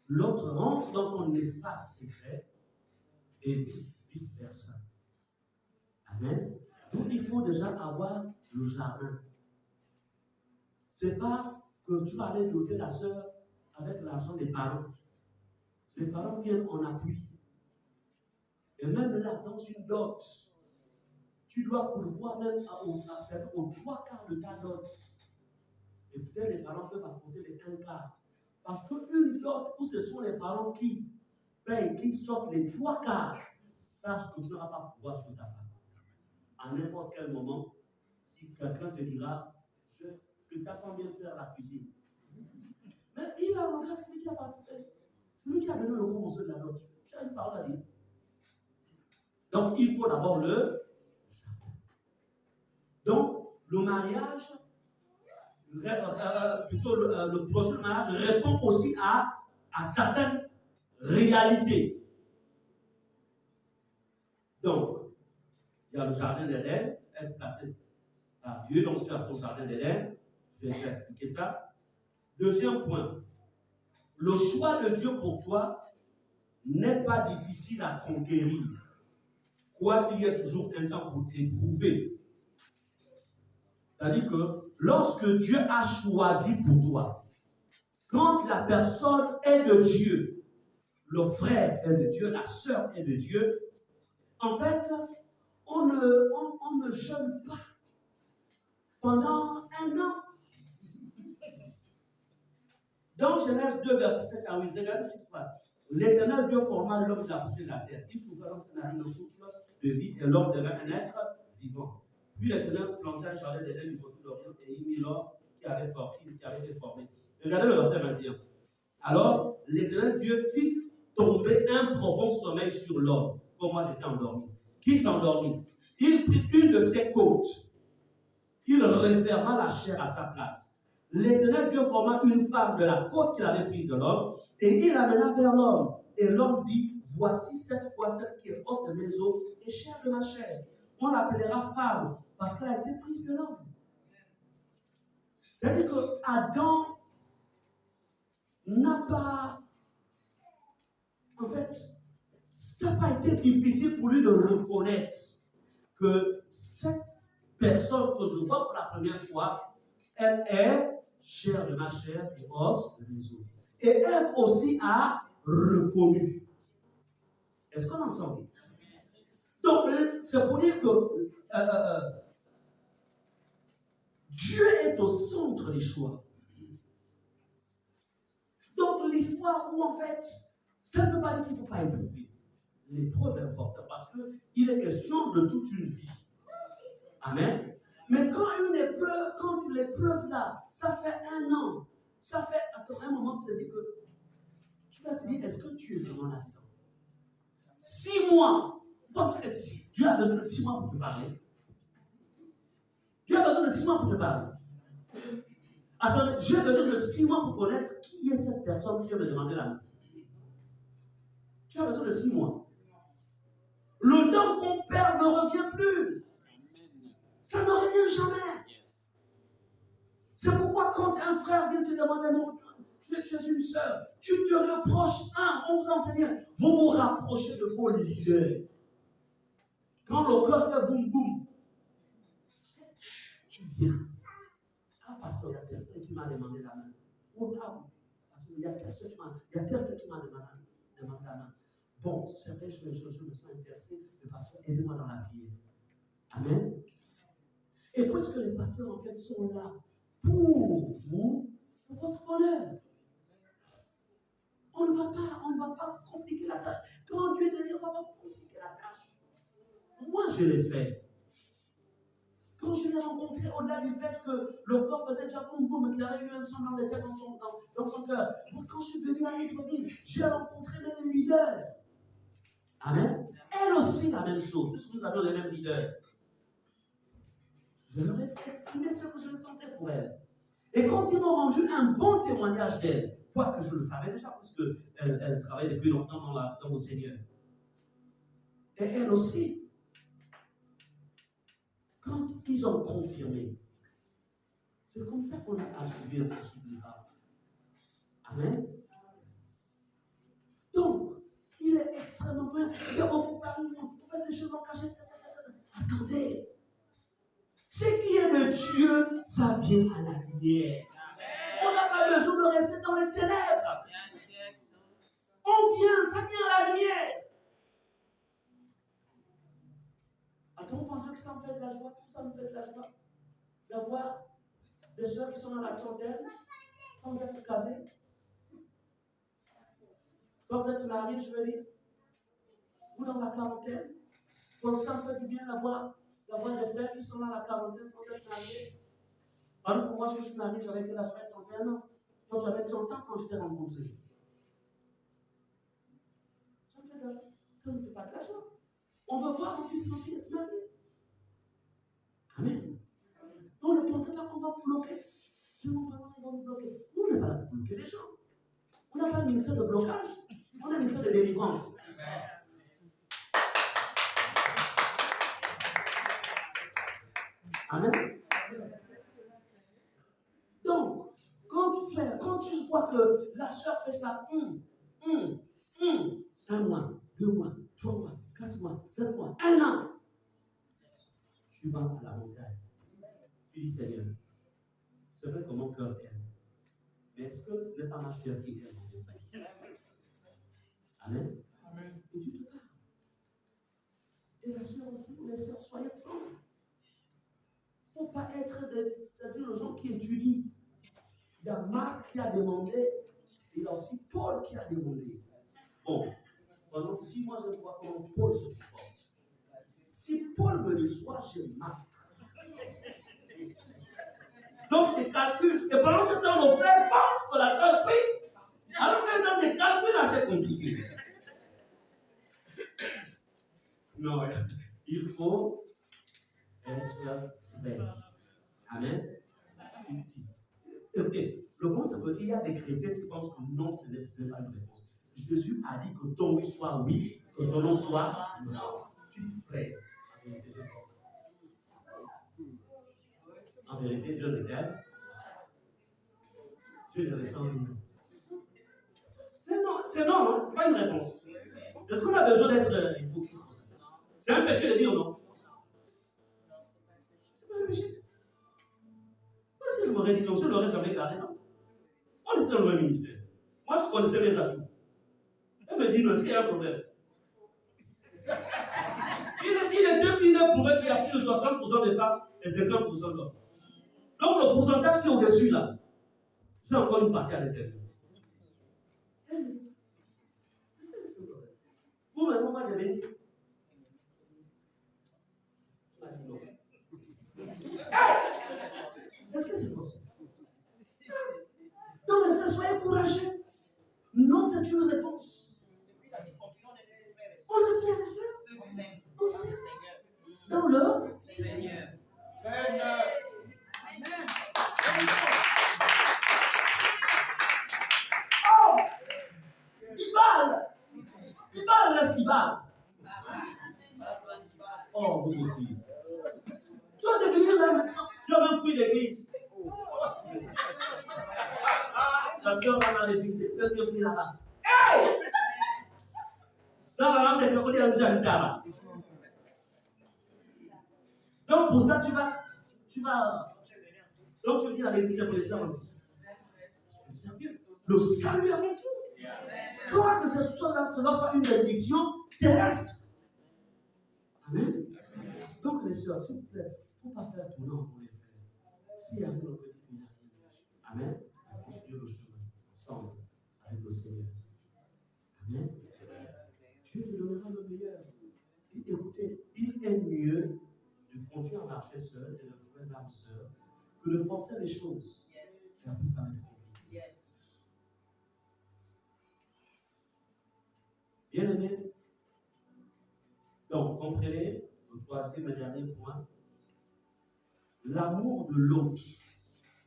L'autre rentre dans ton espace secret et vice-versa. Amen. Donc, il faut déjà avoir le jardin. C'est pas que tu vas aller doter la sœur avec l'argent des parents. Les parents viennent en appui. Et même là, dans une dot, tu dois pourvoir même à faire aux 3/4 de ta dot. Et peut-être les parents peuvent apporter les 1/4. Parce qu'une dot où ce sont les parents qui payent, qui sortent les 3/4, sache que tu n'auras pas pouvoir sur ta femme. À n'importe quel moment, quelqu'un te dira que ta femme vient faire la cuisine. Mais il a encore celui qui a participé. C'est lui qui a donné le gros morceau de la dot. Tu as une parole à dire. Donc, il faut d'abord le. Donc, le mariage, plutôt le projet de mariage répond aussi à certaines réalités. Donc, il y a le jardin d'Éden, être placé par Dieu. Donc, tu as ton jardin d'Éden. Je vais t'expliquer ça. Deuxième point, le choix de Dieu pour toi n'est pas difficile à conquérir. Quoi qu'il y ait toujours un temps pour t'éprouver. C'est-à-dire que lorsque Dieu a choisi pour toi, quand la personne est de Dieu, le frère est de Dieu, la sœur est de Dieu, en fait, on ne jeûne pas pendant un an. Dans Genèse 2, verset 7 à 8, regardez ce qui se passe. L'Éternel Dieu forma l'homme de la poussière de la terre. Il souffla dans ses narines le souffle de vie et l'homme devint un être vivant. Puis l'Éternel planta un jardin d'Éden du côté d'Orient et y mit l'homme qui avait été formé. Regardez le verset 21. Alors, l'Éternel Dieu fit tomber un profond sommeil sur l'homme, comme moi j'étais endormi. Qui s'endormit? Il prit une de ses côtes. Il referma la chair à sa place. L'Éternel Dieu forma une femme de la côte qu'il avait prise de l'homme et il l'amena vers l'homme. Et l'homme dit, voici cette fois celle qui est os de mes os et chair de ma chair. On l'appellera femme parce qu'elle a été prise de l'homme. C'est-à-dire que Adam n'a pas, en fait, ça n'a pas été difficile pour lui de reconnaître que cette personne que je vois pour la première fois, elle est chair de ma chair et os de mes os. Et Ève aussi a reconnu. Est-ce qu'on est ensemble? Donc, c'est pour dire que Dieu est au centre des choix. Donc l'histoire où en fait, ça ne veut pas dire qu'il ne faut pas éprouver. L'épreuve est importante parce qu'il est question de toute une vie. Amen. Mais quand l'épreuve là, ça fait 1 an, ça fait, attends, un moment, tu vas te dire, est-ce que tu es vraiment là-dedans? 6 mois. Je pense que si Dieu a besoin de 6 mois pour te parler. Dieu a besoin de 6 mois pour te parler. Attendez, j'ai besoin de 6 mois pour connaître qui est cette personne qui veut me demander la main. Tu as besoin de 6 mois. Le temps qu'on perd ne revient plus. Ça ne revient jamais. C'est pourquoi quand un frère vient te demander, tu es une sœur, tu te reproches, on vous enseigne, vous vous rapprochez de vos leaders. Quand le cœur fait boum boum, tu viens. Ah, pasteur, il y a quelqu'un qui m'a demandé la main. Oh, là, parce qu'il y a quelqu'un qui m'a demandé la main. Bon, c'est vrai, je me sens intéressé, mais pasteur, aidez-moi dans la prière. Amen. Et puisque les pasteurs, en fait, sont là pour vous, pour votre bonheur. On ne va pas compliquer la tâche. Quand Dieu dit, on ne va pas compliquer la tâche. Moi, je l'ai fait. Quand je l'ai rencontré, au-delà du fait que le corps faisait déjà boum boum, qu'il avait eu un sang dans les têtes dans son cœur. Donc, quand je suis venu à l'église, j'ai rencontré les leaders. Amen. Elle aussi, la même chose, puisque nous avions les mêmes leaders. Je leur ai exprimé ce que je ressentais pour elle. Et quand ils m'ont rendu un bon témoignage d'elle, quoique je le savais déjà, puisque elle travaille depuis longtemps dans le Seigneur. Et elle aussi, quand ils ont confirmé, c'est comme ça qu'on a activé le possibilité. Amen. Donc, il est extrêmement bien. On fait des choses en cachette. Attendez. Ce qui est de Dieu, ça vient à la lumière. On n'a pas besoin de rester dans les ténèbres. Ça vient à la lumière. Attends, vous pensez que ça me fait de la joie? Tout ça me fait de la joie. D'avoir des soeurs qui sont dans la trentaine, sans être casées, sans être mariées, je veux dire, ou dans la quarantaine. Donc ça me fait du bien d'avoir des frères qui sont dans la quarantaine sans être mariés. Alors que moi, je suis marié, j'avais quel âge? 31 ans. Donc j'avais 30 ans quand je t'ai rencontré. Ça me fait de la joie. Ça ne me fait pas de la joie. On veut voir mon fils et notre fille être mariés. Amen. Donc ne pensez pas qu'on va vous bloquer. Si on va vous bloquer. Nous, on n'est pas là pour bloquer les gens. On n'a pas un ministère de blocage. On a un ministère de délivrance. Amen. Donc, quand tu vois que la soeur fait ça, 1 mois, 2 mois, 3 mois, 4 mois, 7 mois, 1 an, tu vas à la montagne. Tu dis, Seigneur, c'est vrai que mon cœur aime. Mais est-ce que ce n'est pas ma chair qui aime? Amen. Amen. Et tu te parles. Et la soeur aussi, les soeurs, soyez francs. Il ne faut pas être c'est-à-dire les gens qui étudient. Il y a Marc qui a demandé, et il y a aussi Paul qui a demandé. Bon, pendant 6 mois, je vois comment Paul se comporte. Si Paul me déçoit, j'ai Marc. Donc, des calculs. Et pendant ce temps, nos frères pensent que la soeur prie. Alors qu'elle donne des calculs assez compliqués. Non, il faut être vrai. Amen. Écoutez, le bon, c'est qu'il y a des chrétiens qui pensent que non, ce n'est pas une réponse. Jésus a dit que ton oui soit oui, que ton non soit non. Tu es frère. En vérité, Dieu l'éternel. Dieu le ressent. C'est non, hein? C'est pas une réponse. Est-ce qu'on a besoin d'être hypocrite? C'est un péché de dire non. C'est pas un péché. Moi, si elle m'aurait dit non, je ne l'aurais jamais gardé, non? On était dans le même ministère. Moi, je connaissais mes atouts. Elle me dit non, est-ce qu'il y a un problème? Il était fidèle pour elle qu'il y a plus de 60% des femmes et 50% d'hommes. Donc le pourcentage qui est au-dessus là, j'ai encore une partie à l'intérieur. Vous-même, on va devenir. Est-ce que c'est possible? Donc les frères, soyez courageux. Non, c'est une réponse. On est frères et sœurs. On sait. Dans le Seigneur. Oh! Il parle, reste qu'il parle. Oh, vous aussi. Tu vas devenir là maintenant. Tu vas même fuir l'église. Ta soeur va dans l'église. Tu vas devenir là-bas. Hey! Dans la langue des crocodiles, elle est déjà là. Donc pour ça, tu vas. Donc je dis à l'église, c'est pour les sœurs. Le salut avec tout. Crois que cela soit une bénédiction terrestre. Amen. Donc les sœurs, s'il vous plaît, il ne faut pas faire tournant pour les frères. S'il y a un autre qui vient, amen. Continuez le chemin ensemble avec le Seigneur. Amen. Dieu se donnera le meilleur. Et écoutez, il est mieux de continuer à marcher seul et de trouver l'âme seule que de forcer les choses. Et après, ça va être compliqué. Bien aimé. Donc, comprenez, le troisième et dernier point, l'amour de l'autre.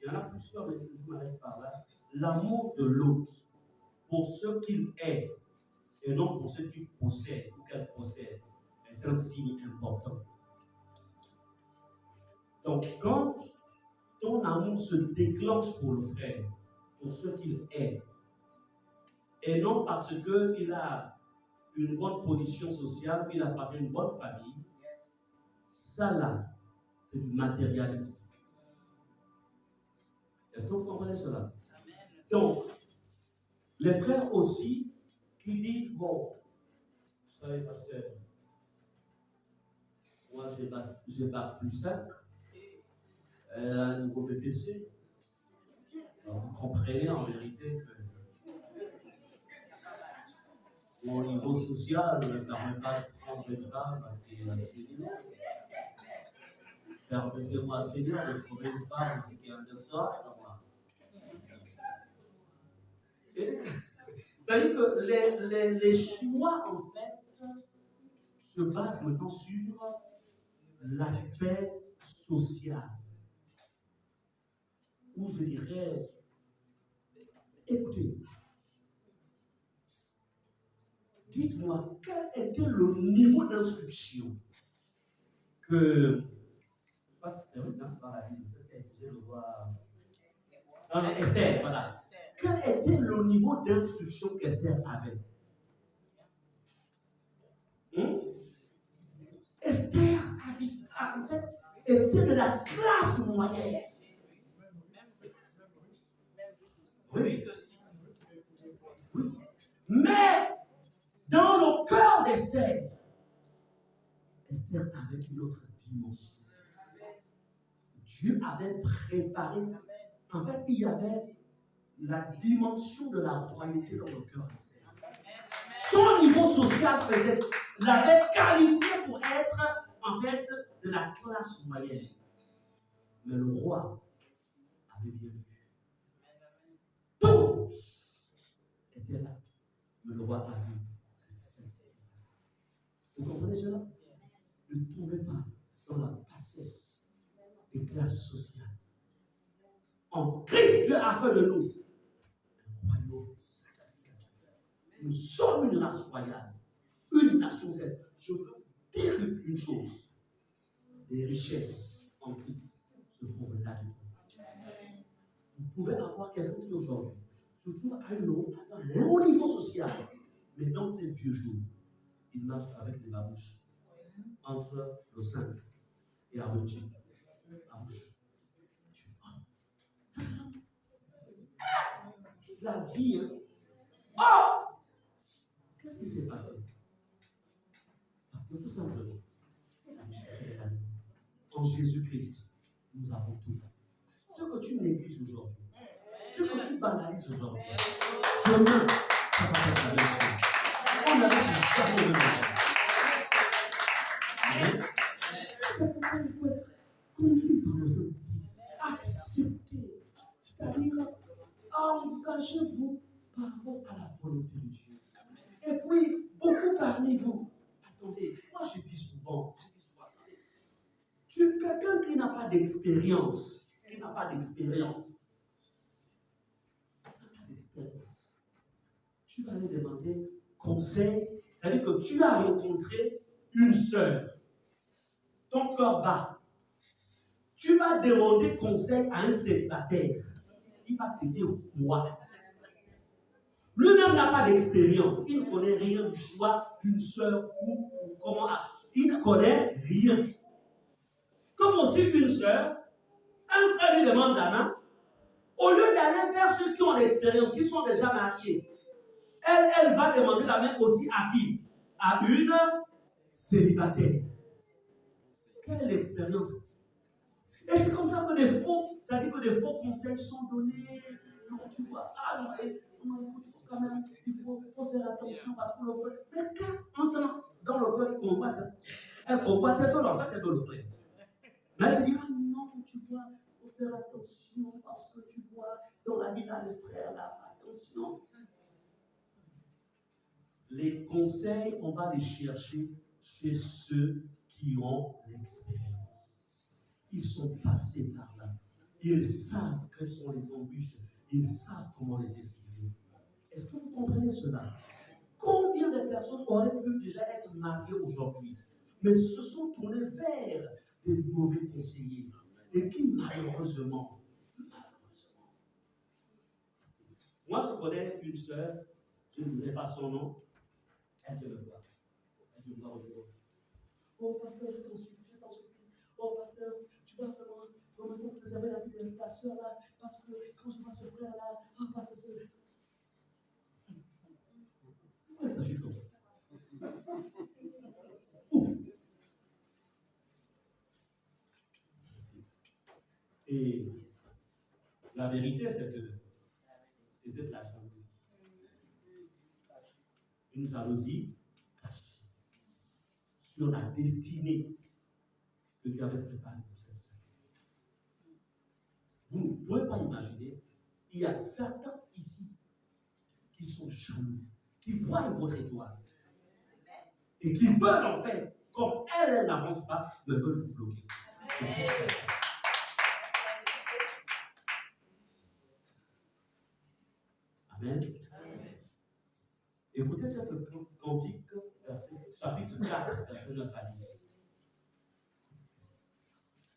Il y en a plusieurs, mais je m'arrête par là. L'amour de l'autre pour ce qu'il est et non pour ce qu'il possède ou qu'elle possède est un signe important. Donc, quand ton amour se déclenche pour le frère, pour ce qu'il est, et non parce qu'il a une bonne position sociale, qu'il appartient à une bonne famille, ça là, c'est du matérialisme. Est-ce que vous comprenez cela? Donc, les frères aussi qui disent, bon, vous savez, parce que moi, j'ai pas plus 5, elle a un niveau BPC. Alors, vous comprenez en vérité que mon niveau social ne me permet pas de prendre une femme qui est féminine. Permettez-moi, Seigneur, de trouver une femme qui est en dessous. C'est-à-dire que les choix, en fait, se basent maintenant sur l'aspect social. Ou je dirais, écoutez, dites-moi, quel était le niveau d'instruction que, je pense que c'est vrai, dans la Bible, c'était, je le vois, Esther, voilà. Quel était le niveau d'instruction qu'Esther avait? Esther, en fait, était de la classe moyenne. Oui. Oui. Mais, dans le cœur d'Esther, Esther avait une autre dimension. Dieu avait préparé. En fait, il y avait la dimension de la royauté dans le cœur d'Esther. Son niveau social l'avait qualifié pour être, en fait, de la classe moyenne. Mais le roi avait bien vu. Tout était là. Mais le roi a vu. Vous comprenez cela? Ne tombez pas dans la bassesse des classes sociales. En Christ, Dieu a fait de nous un royaume sacrificateur. Nous sommes une race royale, une nation sainte. Je veux vous dire une chose. Les richesses en Christ se trouvent là-dedans. Vous pouvez avoir quelqu'un qui aujourd'hui se trouve à un haut niveau social, mais dans ses vieux jours, il marche avec des babouches entre le 5 et la bouche. La vie, hein? Oh! Qu'est-ce qui s'est passé? Parce que tout simplement, en Jésus-Christ, nous avons tout. Ce que tu négliges aujourd'hui, ce que tu banalises aujourd'hui, demain, ça va être la même chose. On n'arrive jamais au même endroit. C'est pourquoi il faut être conduit par le Saint-Esprit. Accepter. C'est-à-dire, engagez-vous par rapport à la volonté de Dieu. Et puis, beaucoup parmi vous, attendez, moi je dis souvent, quelqu'un qui n'a pas d'expérience, tu vas lui demander conseil, c'est-à-dire que tu as rencontré une sœur, ton corps bat, tu vas demander conseil à un célibataire, il va te dire quoi? Lui-même n'a pas d'expérience, il ne connaît rien du choix d'une sœur ou comment, il ne connaît rien. Comme aussi une sœur, un frère lui demande la main, au lieu d'aller vers ceux qui ont l'expérience, qui sont déjà mariés, elle va demander la main aussi à qui? À une célibataire. Quelle est l'expérience? Et c'est comme ça que des faux, ça dit que des faux conseils sont donnés. Non, tu vois, non, écoute, quand même, il faut faire attention parce que le frère. Mais quand dans le cœur, elle combatte, elle veut en fait, elle veut le frère. Mais elle dit, non, tu vois, il faut faire attention parce que tu vois, dans la vie, là, les frères, là, attention. Les conseils, on va les chercher chez ceux qui ont l'expérience. Ils sont passés par là. Ils savent quelles sont les embûches. Ils savent comment les esquiver. Est-ce que vous comprenez cela? Combien de personnes auraient pu déjà être mariées aujourd'hui, mais se sont tournées vers des mauvais conseillers et qui malheureusement, moi je connais une sœur, je ne dirai pas son nom, elle vient me voir. Elle vient me voir au bureau. Oh pasteur, je t'en supplie. Oh pasteur, tu vas vraiment il faut préserver la vie de cette sœur-là, parce que quand je vois ce frère-là, parce que c'est. Pourquoi il s'agit comme ça? Et la vérité, c'est que c'était de la jalousie. Une jalousie cachée sur la destinée que Dieu avait préparée pour cette sœur. Vous ne pouvez pas imaginer, il y a certains ici qui sont jaloux, qui voient votre étoile et qui veulent en fait, comme elle n'avance pas, ne veulent vous bloquer. Amen. Écoutez cette cantique, chapitre 4, verset 9 à 10.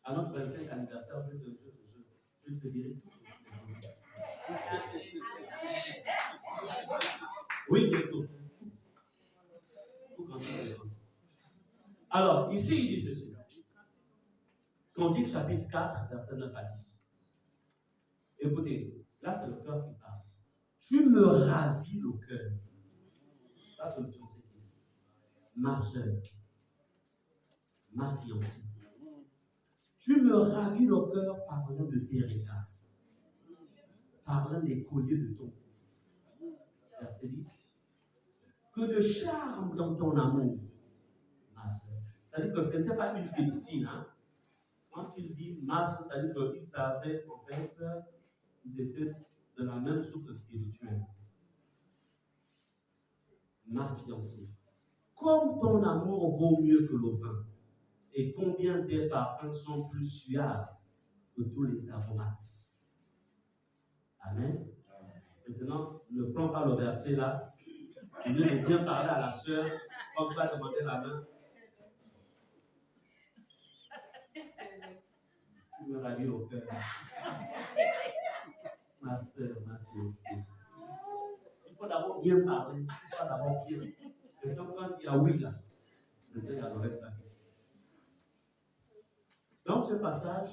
À notre 25 anniversaire, je te dirai tout. Oui, bientôt. Alors, ici, il dit ceci. Cantique chapitre 4, verset 9 à 10. Écoutez, là, c'est le cœur qui parle. Tu me ravis le cœur. Ça, c'est le conseil. Ma soeur, ma fiancée. Tu me ravis le cœur parlant de tes regards, parlant des colliers de ton cou. Verset 10. Que de charme dans ton amour, ma soeur. C'est-à-dire que ce n'était pas une Philistine. Hein? Quand il dit ma soeur, c'est-à-dire qu'ils savaient, en fait, ils étaient de la même source spirituelle. Ma fiancée. Comme ton amour vaut mieux que le vin, et combien tes parfums sont plus suaves que tous les aromates. Amen. Maintenant, ne prends pas le verset là. Tu veux bien parler à la sœur, quand tu vas demander la main. Tu me ravis au cœur. Ma sœur, ma fiancée. Il faut d'abord bien parler. Il faut d'abord bien. Et donc, quand il y a oui là, maintenant il y a le reste la question. Dans ce passage,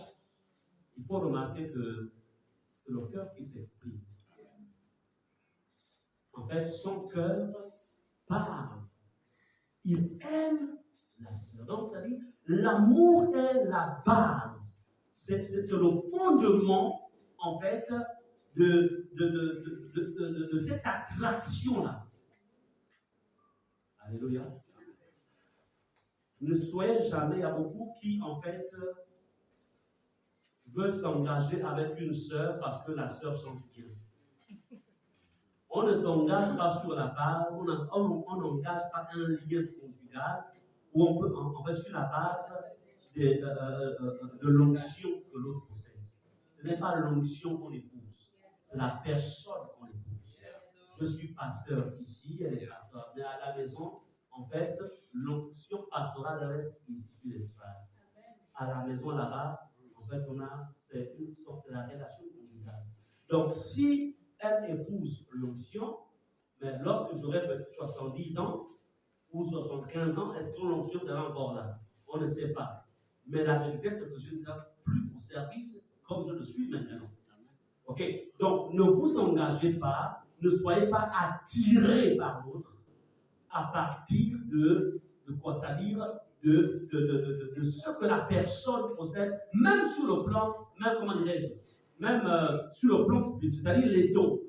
il faut remarquer que c'est le cœur qui s'exprime. En fait, son cœur parle. Il aime la sœur. Donc, ça dit, l'amour est la base. c'est le fondement, en fait, de cette attraction-là. Alléluia. Ne soyez jamais, il y a beaucoup qui, en fait, veulent s'engager avec une sœur parce que la sœur chante bien. On ne s'engage pas sur la base, on n'engage pas un lien conjugal où on peut sur la base de l'onction que l'autre possède. Ce n'est pas l'onction qu'on épouse, c'est la personne qu'on épouse. Je suis pasteur ici, elle est pasteur, mais à la maison, en fait, l'onction pastorale reste ici sur l'estrade. À la maison là-bas, en fait, c'est une sorte de la relation conjugale. Donc, si elle épouse l'onction, mais lorsque j'aurai peut-être 70 ans ou 75 ans, est-ce que l'onction sera encore là? On ne sait pas. Mais la vérité, c'est que je ne serai plus au service comme je le suis maintenant. Ok? Donc, ne vous engagez pas, ne soyez pas attirés par l'autre à partir de quoi? C'est-à-dire de ce que la personne possède, même sur le plan, même comment dirais-je, même sur le plan spirituel, c'est-à-dire les dons.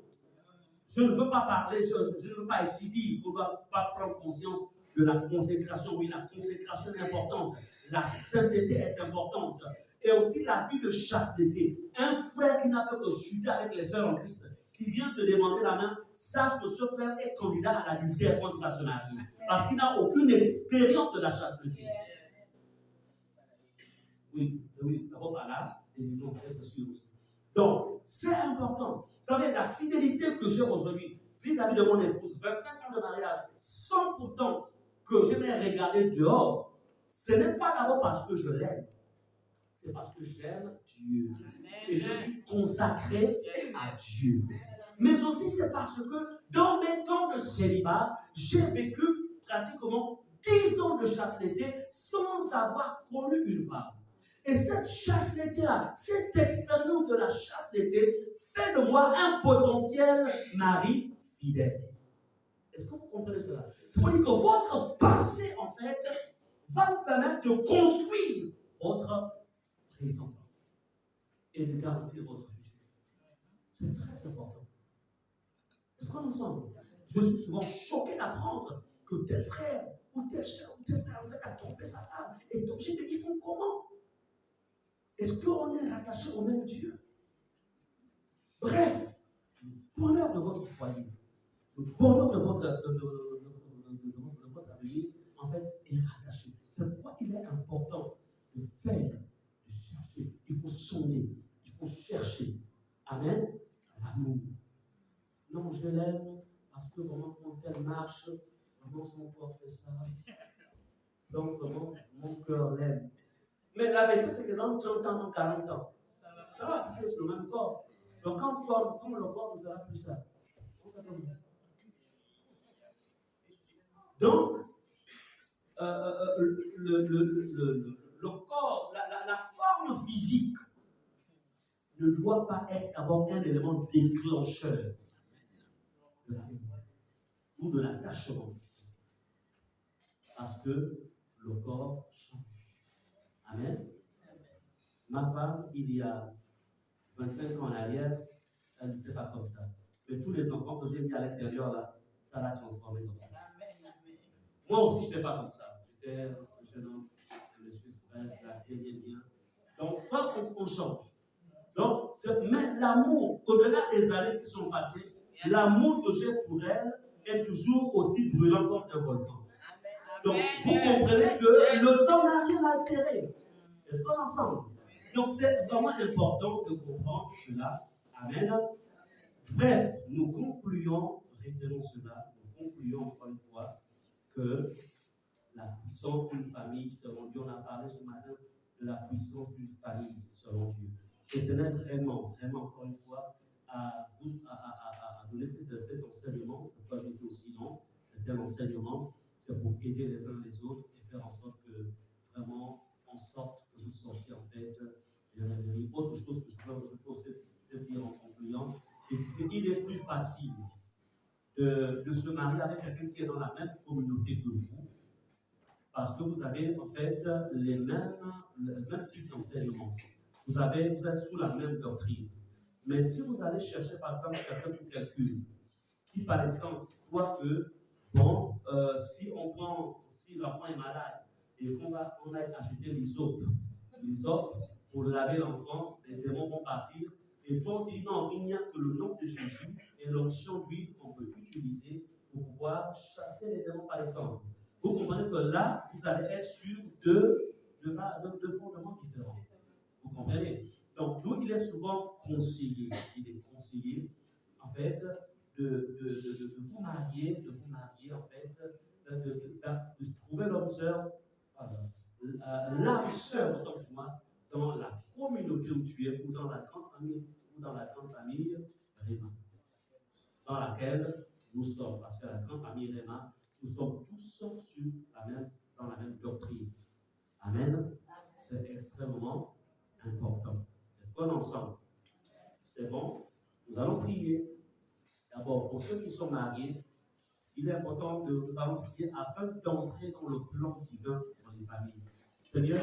Je ne veux pas parler, je ne veux pas ici dire qu'on ne doit pas prendre conscience de la consécration. Oui, la consécration est importante. La sainteté est importante. Et aussi la vie de chasteté. Un frère qui n'a pas que chuter avec les sœurs en Christ, qui vient te demander la main, sache que ce frère est candidat à l'adultère quand il va se marier. Parce qu'il n'a aucune expérience de la chasteté. Oui, d'abord par là, et non, c'est sûr aussi. Donc, c'est important. Vous savez, la fidélité que j'ai aujourd'hui vis-à-vis de mon épouse, 25 ans de mariage, sans pourtant que je n'ai regardé dehors, ce n'est pas d'abord parce que je l'aime, c'est parce que j'aime Dieu. Et je suis consacré à Dieu. Mais aussi, c'est parce que dans mes temps de célibat, j'ai vécu pratiquement 10 ans de chasteté sans avoir connu une femme. Et cette chasteté-là, cette expérience de la chasteté fait de moi un potentiel mari fidèle. Est-ce que vous comprenez cela? C'est-à-dire que votre passé, en fait, va vous permettre de construire votre présent et de garantir votre futur. C'est très important. Est-ce qu'on est ensemble? Je suis souvent choqué d'apprendre que tel frère ou telle soeur ou tel frère en fait a trompé sa femme. Et donc j'ai dit, ils font comment? Est-ce qu'on est rattaché au même Dieu? Bref, le bonheur de votre foyer, le bonheur de votre avenir, en fait, est rattaché. C'est pourquoi il est important de faire, de chercher. Il faut sonder, il faut chercher. Amen. L'amour. Non, je l'aime parce que vraiment, quand elle marche, vraiment son corps fait ça. Donc, vraiment, mon cœur l'aime. Mais la vérité, c'est que dans 30 ans, dans 40 ans, ça va toucher le même corps. Donc, quand le corps ne fera plus ça, donc, le corps, la forme physique ne doit pas être d'abord un élément déclencheur de l'amour ou de l'attachement. Parce que le corps change. Amen. Ma femme, il y a 25 ans en arrière, elle n'était pas comme ça. Mais tous les enfants que j'ai mis à l'intérieur, là, ça l'a transformé comme ça. Moi aussi, je n'étais pas comme ça. J'étais un jeune homme, je suis stress, la télé bien. Donc, toi, on change. Donc, mais l'amour, au-delà des années qui sont passées, l'amour que j'ai pour elle est toujours aussi brûlant comme un volcan. Donc, vous comprenez que le temps n'a rien altéré. Est-ce qu'on est ensemble? Donc, c'est vraiment important de comprendre cela. Amen. Bref, nous concluons, retenons cela, nous concluons encore une fois que la puissance d'une famille selon Dieu, on a parlé ce matin de la puissance d'une famille selon Dieu. Je tenais vraiment, encore une fois, à donner cet enseignement. Cette fois, j'ai dit aussi non, c'est un enseignement, c'est pour aider les uns les autres et faire en sorte que vraiment, en sorte que vous sortiez en fait de la vérité. Autre chose que je peux aussi dire en concluant, c'est qu'il est plus facile de se marier avec quelqu'un qui est dans la même communauté que vous, parce que vous avez en fait le même type d'enseignement. vous êtes sous la même doctrine. Mais si vous allez chercher par exemple quelqu'un qui calcule, qui par exemple croit que, bon, si l'enfant est malade et qu'on a acheté l'hysope pour laver l'enfant, les démons vont partir. Et toi, on dit non, il n'y a que le nom de Jésus et l'onction d'huile qu'on peut utiliser pour pouvoir chasser les démons par exemple. Vous comprenez que là, vous allez être sur deux fondements différents. Vous comprenez? Donc, nous, il est souvent conseillé, en fait, de vous marier, en fait, de trouver l'homme sœur, l'âme sœur, autant que moi, dans la communauté où tu es, ou dans la grande famille, Réma, dans laquelle nous sommes, parce que la grande famille Réma, nous sommes tous dans la même doctrine. Amen. C'est extrêmement important. Est-ce qu'on est ensemble? C'est bon? Nous allons prier. D'abord, pour ceux qui sont mariés, il est important que nous allons prier afin d'entrer dans le plan divin dans les familles. Seigneur,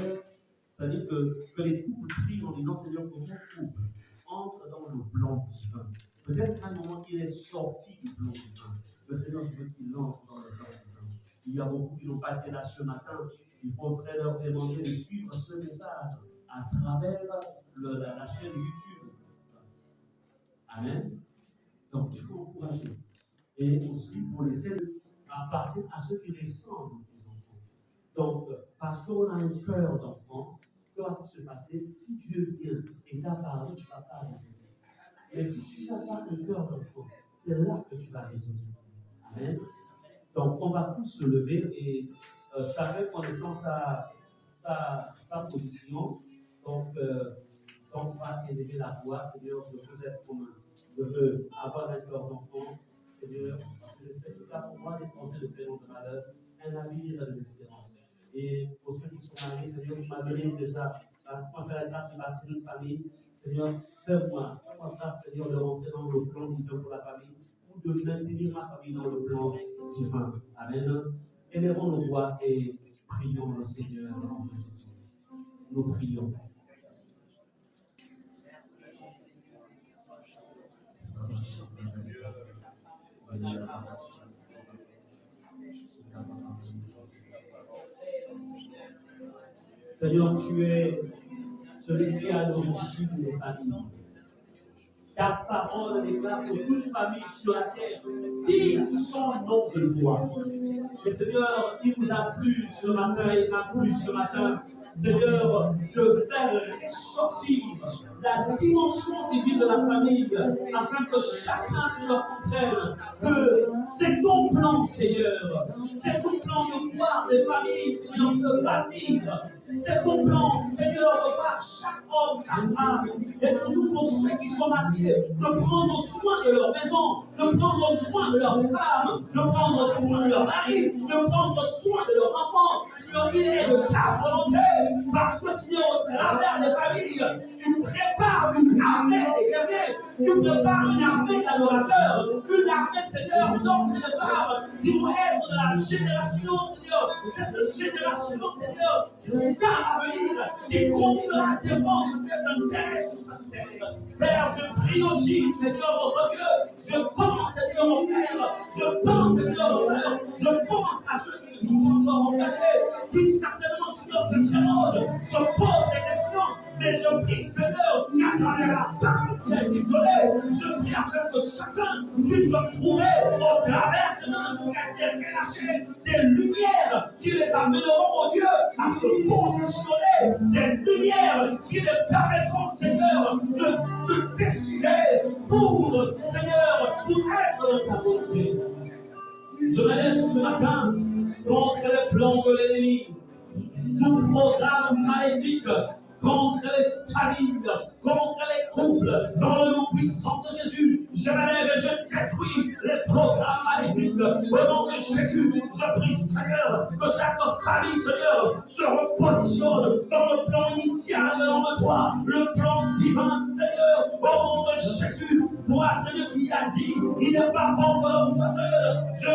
c'est-à-dire que les couples prient en disant, Seigneur, que mon couple entre dans le plan divin. Peut-être qu'à un moment, il est sorti du plan divin. Le Seigneur, je veux qu'il entre dans le plan divin. Il y a beaucoup qui n'ont pas été là ce matin. Il faudrait leur demander de suivre ce message à travers la chaîne YouTube. Amen. Donc, il faut encourager. Et aussi pour laisser appartenir à ceux qui ressemblent des enfants. Donc, parce qu'on a un cœur d'enfant, que va-t-il se passer si Dieu vient et t'a parlé, tu ne vas pas résoudre. Mais si tu n'as pas un cœur d'enfant, c'est là que tu vas résoudre. Amen. Donc, on va tous se lever et chacun connaissant sa position. Donc, on va élever la voix. Seigneur, je veux avoir un cœur d'enfant. Seigneur, je sais que tu as pour moi des projets de prénom de malheur, un avenir de l'espérance. Et pour ceux qui sont mariés, Seigneur, tu m'as donné déjà pour faire la grâce de bâtir une famille. Seigneur, fais-moi grâce, Seigneur, de rentrer dans le plan divin pour la famille ou de maintenir ma famille dans le plan divin. Amen. Élevons nos voix et prions le Seigneur dans le nom de Jésus. Nous prions. Seigneur, tu es celui qui est à l'origine des familles. Ta parole déclare que toute famille sur la terre dit son nom de gloire. Et Seigneur, il nous a plu ce matin, il m'a plu ce matin, Seigneur, de faire sortir la dimension divine de la famille, afin que chacun se comprenne que c'est ton plan, Seigneur, c'est ton plan de voir des familles, Seigneur, se bâtir, c'est ton plan, Seigneur, de voir chaque homme, chaque femme, et surtout pour ceux qui sont mariés, de prendre soin de leur maison, de prendre soin de leur femme, de prendre soin de leur mari, de prendre soin de leurs enfants. Seigneur, il est de ta volonté, parce que Seigneur, au travers des familles, tu prépares une armée des guerriers, tu prépares une armée d'adorateurs, une armée, Seigneur, d'hommes et de femmes qui vont être de la génération, Seigneur, cette génération, Seigneur, c'est ta venir qui continuera à défendre tes intérêts sur cette terre. Père, je prie aussi, Seigneur, notre Dieu, je pense, Seigneur, mon Père, je pense, Seigneur, mon Seigneur, je pense à ceux qui ne sont pas encore engagés, qui certainement, Seigneur, s'interrogent, se posent des questions, mais je prie, Seigneur, qu'à travers la femme qui a été donnée, je prie afin que chacun puisse trouver au travers, Seigneur, de son caractère relâché, des lumières qui les amèneront, mon Dieu, à se positionner, des lumières qui les permettront, Seigneur, de se décider pour, Seigneur, pour être dans ta volonté. Je me lève ce matin contre les plans de l'ennemi, tout programme maléfique contre les familles, contre les couples, dans le nom puissant de Jésus. Je m'élève et je détruis les programmes maléfiques. Au nom de Jésus, je prie, Seigneur, que chaque famille, Seigneur, se repositionne dans le plan initial de toi, le plan divin, Seigneur. Au nom de Jésus, toi, Seigneur, qui a dit, il n'est pas bon que l'homme soit seul. Je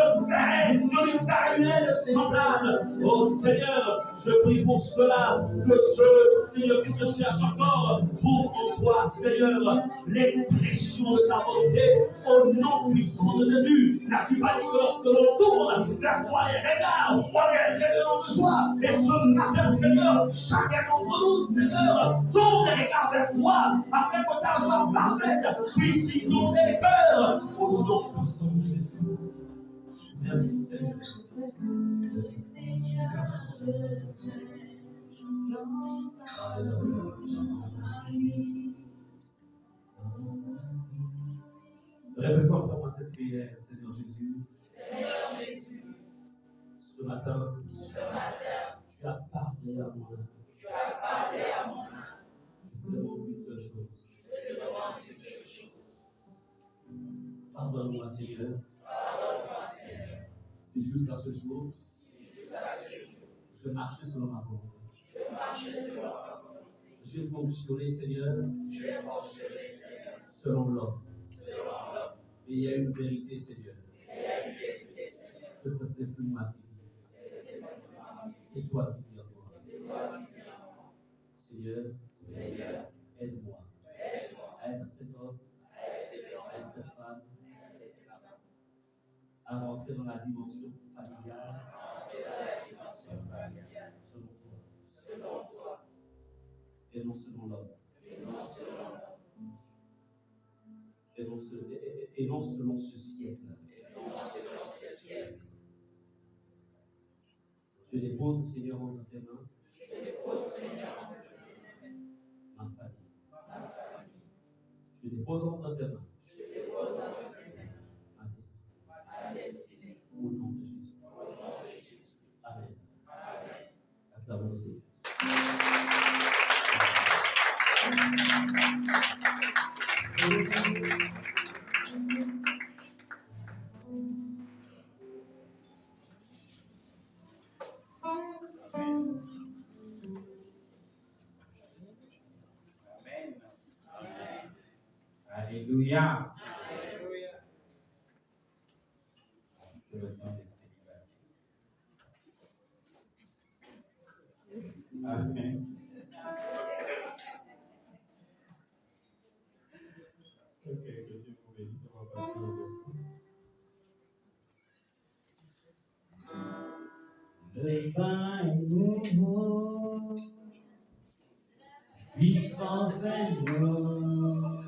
lui ferai une aide semblable. Oh Seigneur, je prie pour cela, que ceux, Seigneur, qui se cherchent encore, pour en toi, Seigneur, l'expression de ta volonté, au nom puissant de Jésus. N'as-tu pas dit que l'on tourne vers toi les regards, soit des rayons de joie. Et ce matin, Seigneur, chacun d'entre nous, Seigneur, tourne les regards vers toi, afin que ta joie parfaite puisse inonder les cœurs, au nom puissant de Jésus. Merci, Seigneur. Répétons encore moi cette prière, Seigneur Jésus. Seigneur Jésus. Ce matin, tu as parlé à mon âme. Je te demande une seule chose. Pardonne-moi, Seigneur. C'est jusqu'à ce jour, je marchais selon ma volonté. J'ai fonctionné, Seigneur, selon l'homme. Et il y a une vérité, Seigneur. Ce que ce n'est plus moi qui vis. C'est toi qui vis en moi. Seigneur, aide-moi à être cet homme, à être cette femme, à rentrer dans la dimension familiale, selon toi, et non selon l'homme. Et non selon ce siècle. Je dépose, Seigneur, entre tes mains ma famille. Je dépose entre tes mains ma destinée. Au nom de Jésus. Amen. Acclamons aussi. Alléluia. Amen. Ok, que Dieu vous bénisse, on va passer au le pain est nouveau, puissance est nouvelle,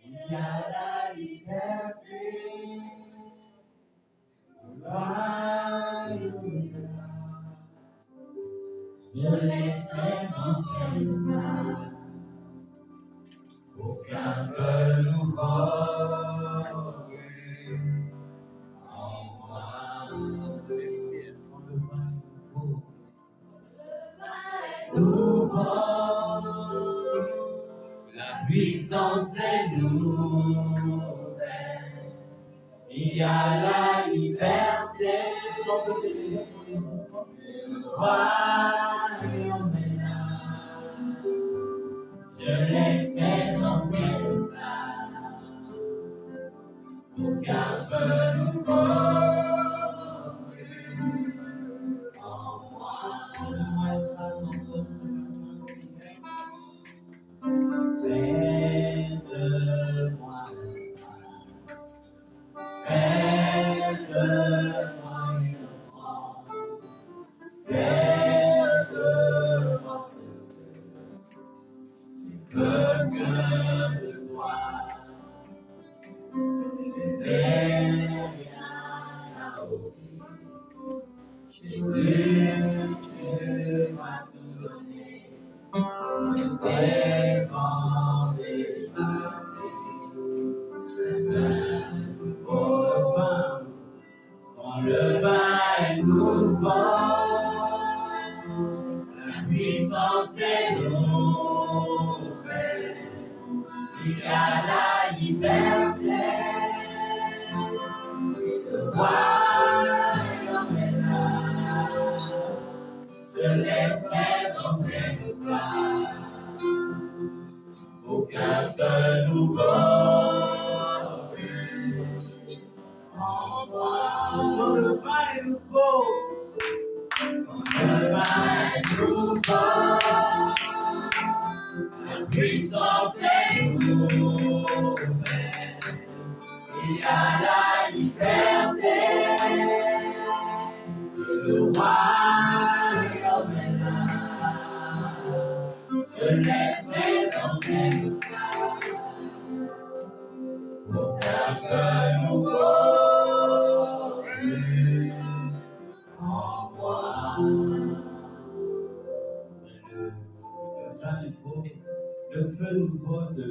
il y a la liberté, je l'espère ancienne, aucun peut nous voler en moi. Nouveau, la puissance est nouvelle, il y a la liberté, le royaume est là, je l'espère ancienne flamme, aucun feu nous voler en moi. Fais-le-moi, fais-le-moi une offrande, fais-le-moi ce que tu veux que je sois. Je n'ai rien à offrir, Jésus, tu m'as tout donné. Devant des quand le vin est nouveau, la puissance est nouvelle, il y a la liberté. qu'un feu nouveau en moi. Quand le vin est nouveau, Le vin est nouveau, la puissance est nouvelle, il y a la liberté, le royaume est là. Je laisse mes anciennes phrases pour qu'un feu nouveau en moi. Le feu nouveau de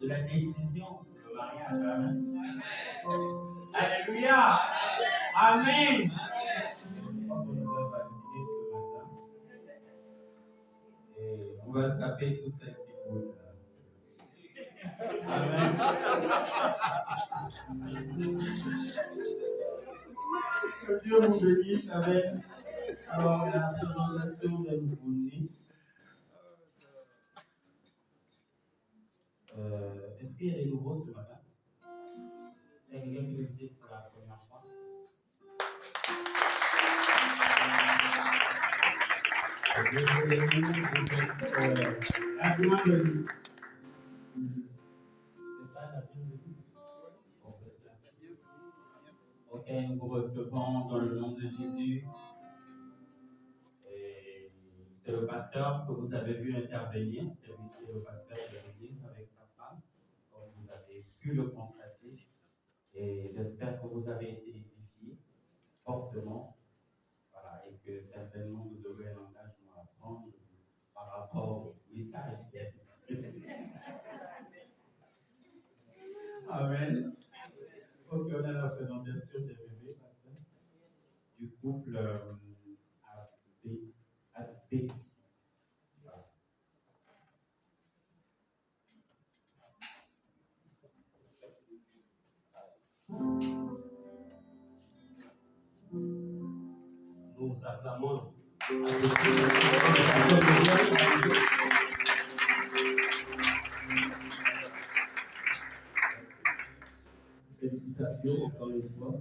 la décision de mariage. Amen. Alléluia. Amen. On nous a vaccinés ce matin. Et on va taper tous ceux qui voulent. Amen. Que Dieu vous bénisse. Amen. Alors, la présentation de nouveau-nés. Est-ce qu'il y a des nouveaux ce matin? C'est quelqu'un qui le visite pour la première fois? Ok, nous vous recevons dans le nom de Jésus. Et c'est le pasteur que vous avez vu intervenir, c'est lui qui est le pasteur de l'église avec sa femme, comme vous avez pu le constater. Et j'espère que vous avez été édifiés fortement, voilà, et que certainement vous aurez un engagement à prendre par rapport au message. Amen. Ok, on a la présentation des bébés, pasteur, du couple à Bexy. nous acclamons. Félicitations encore une fois.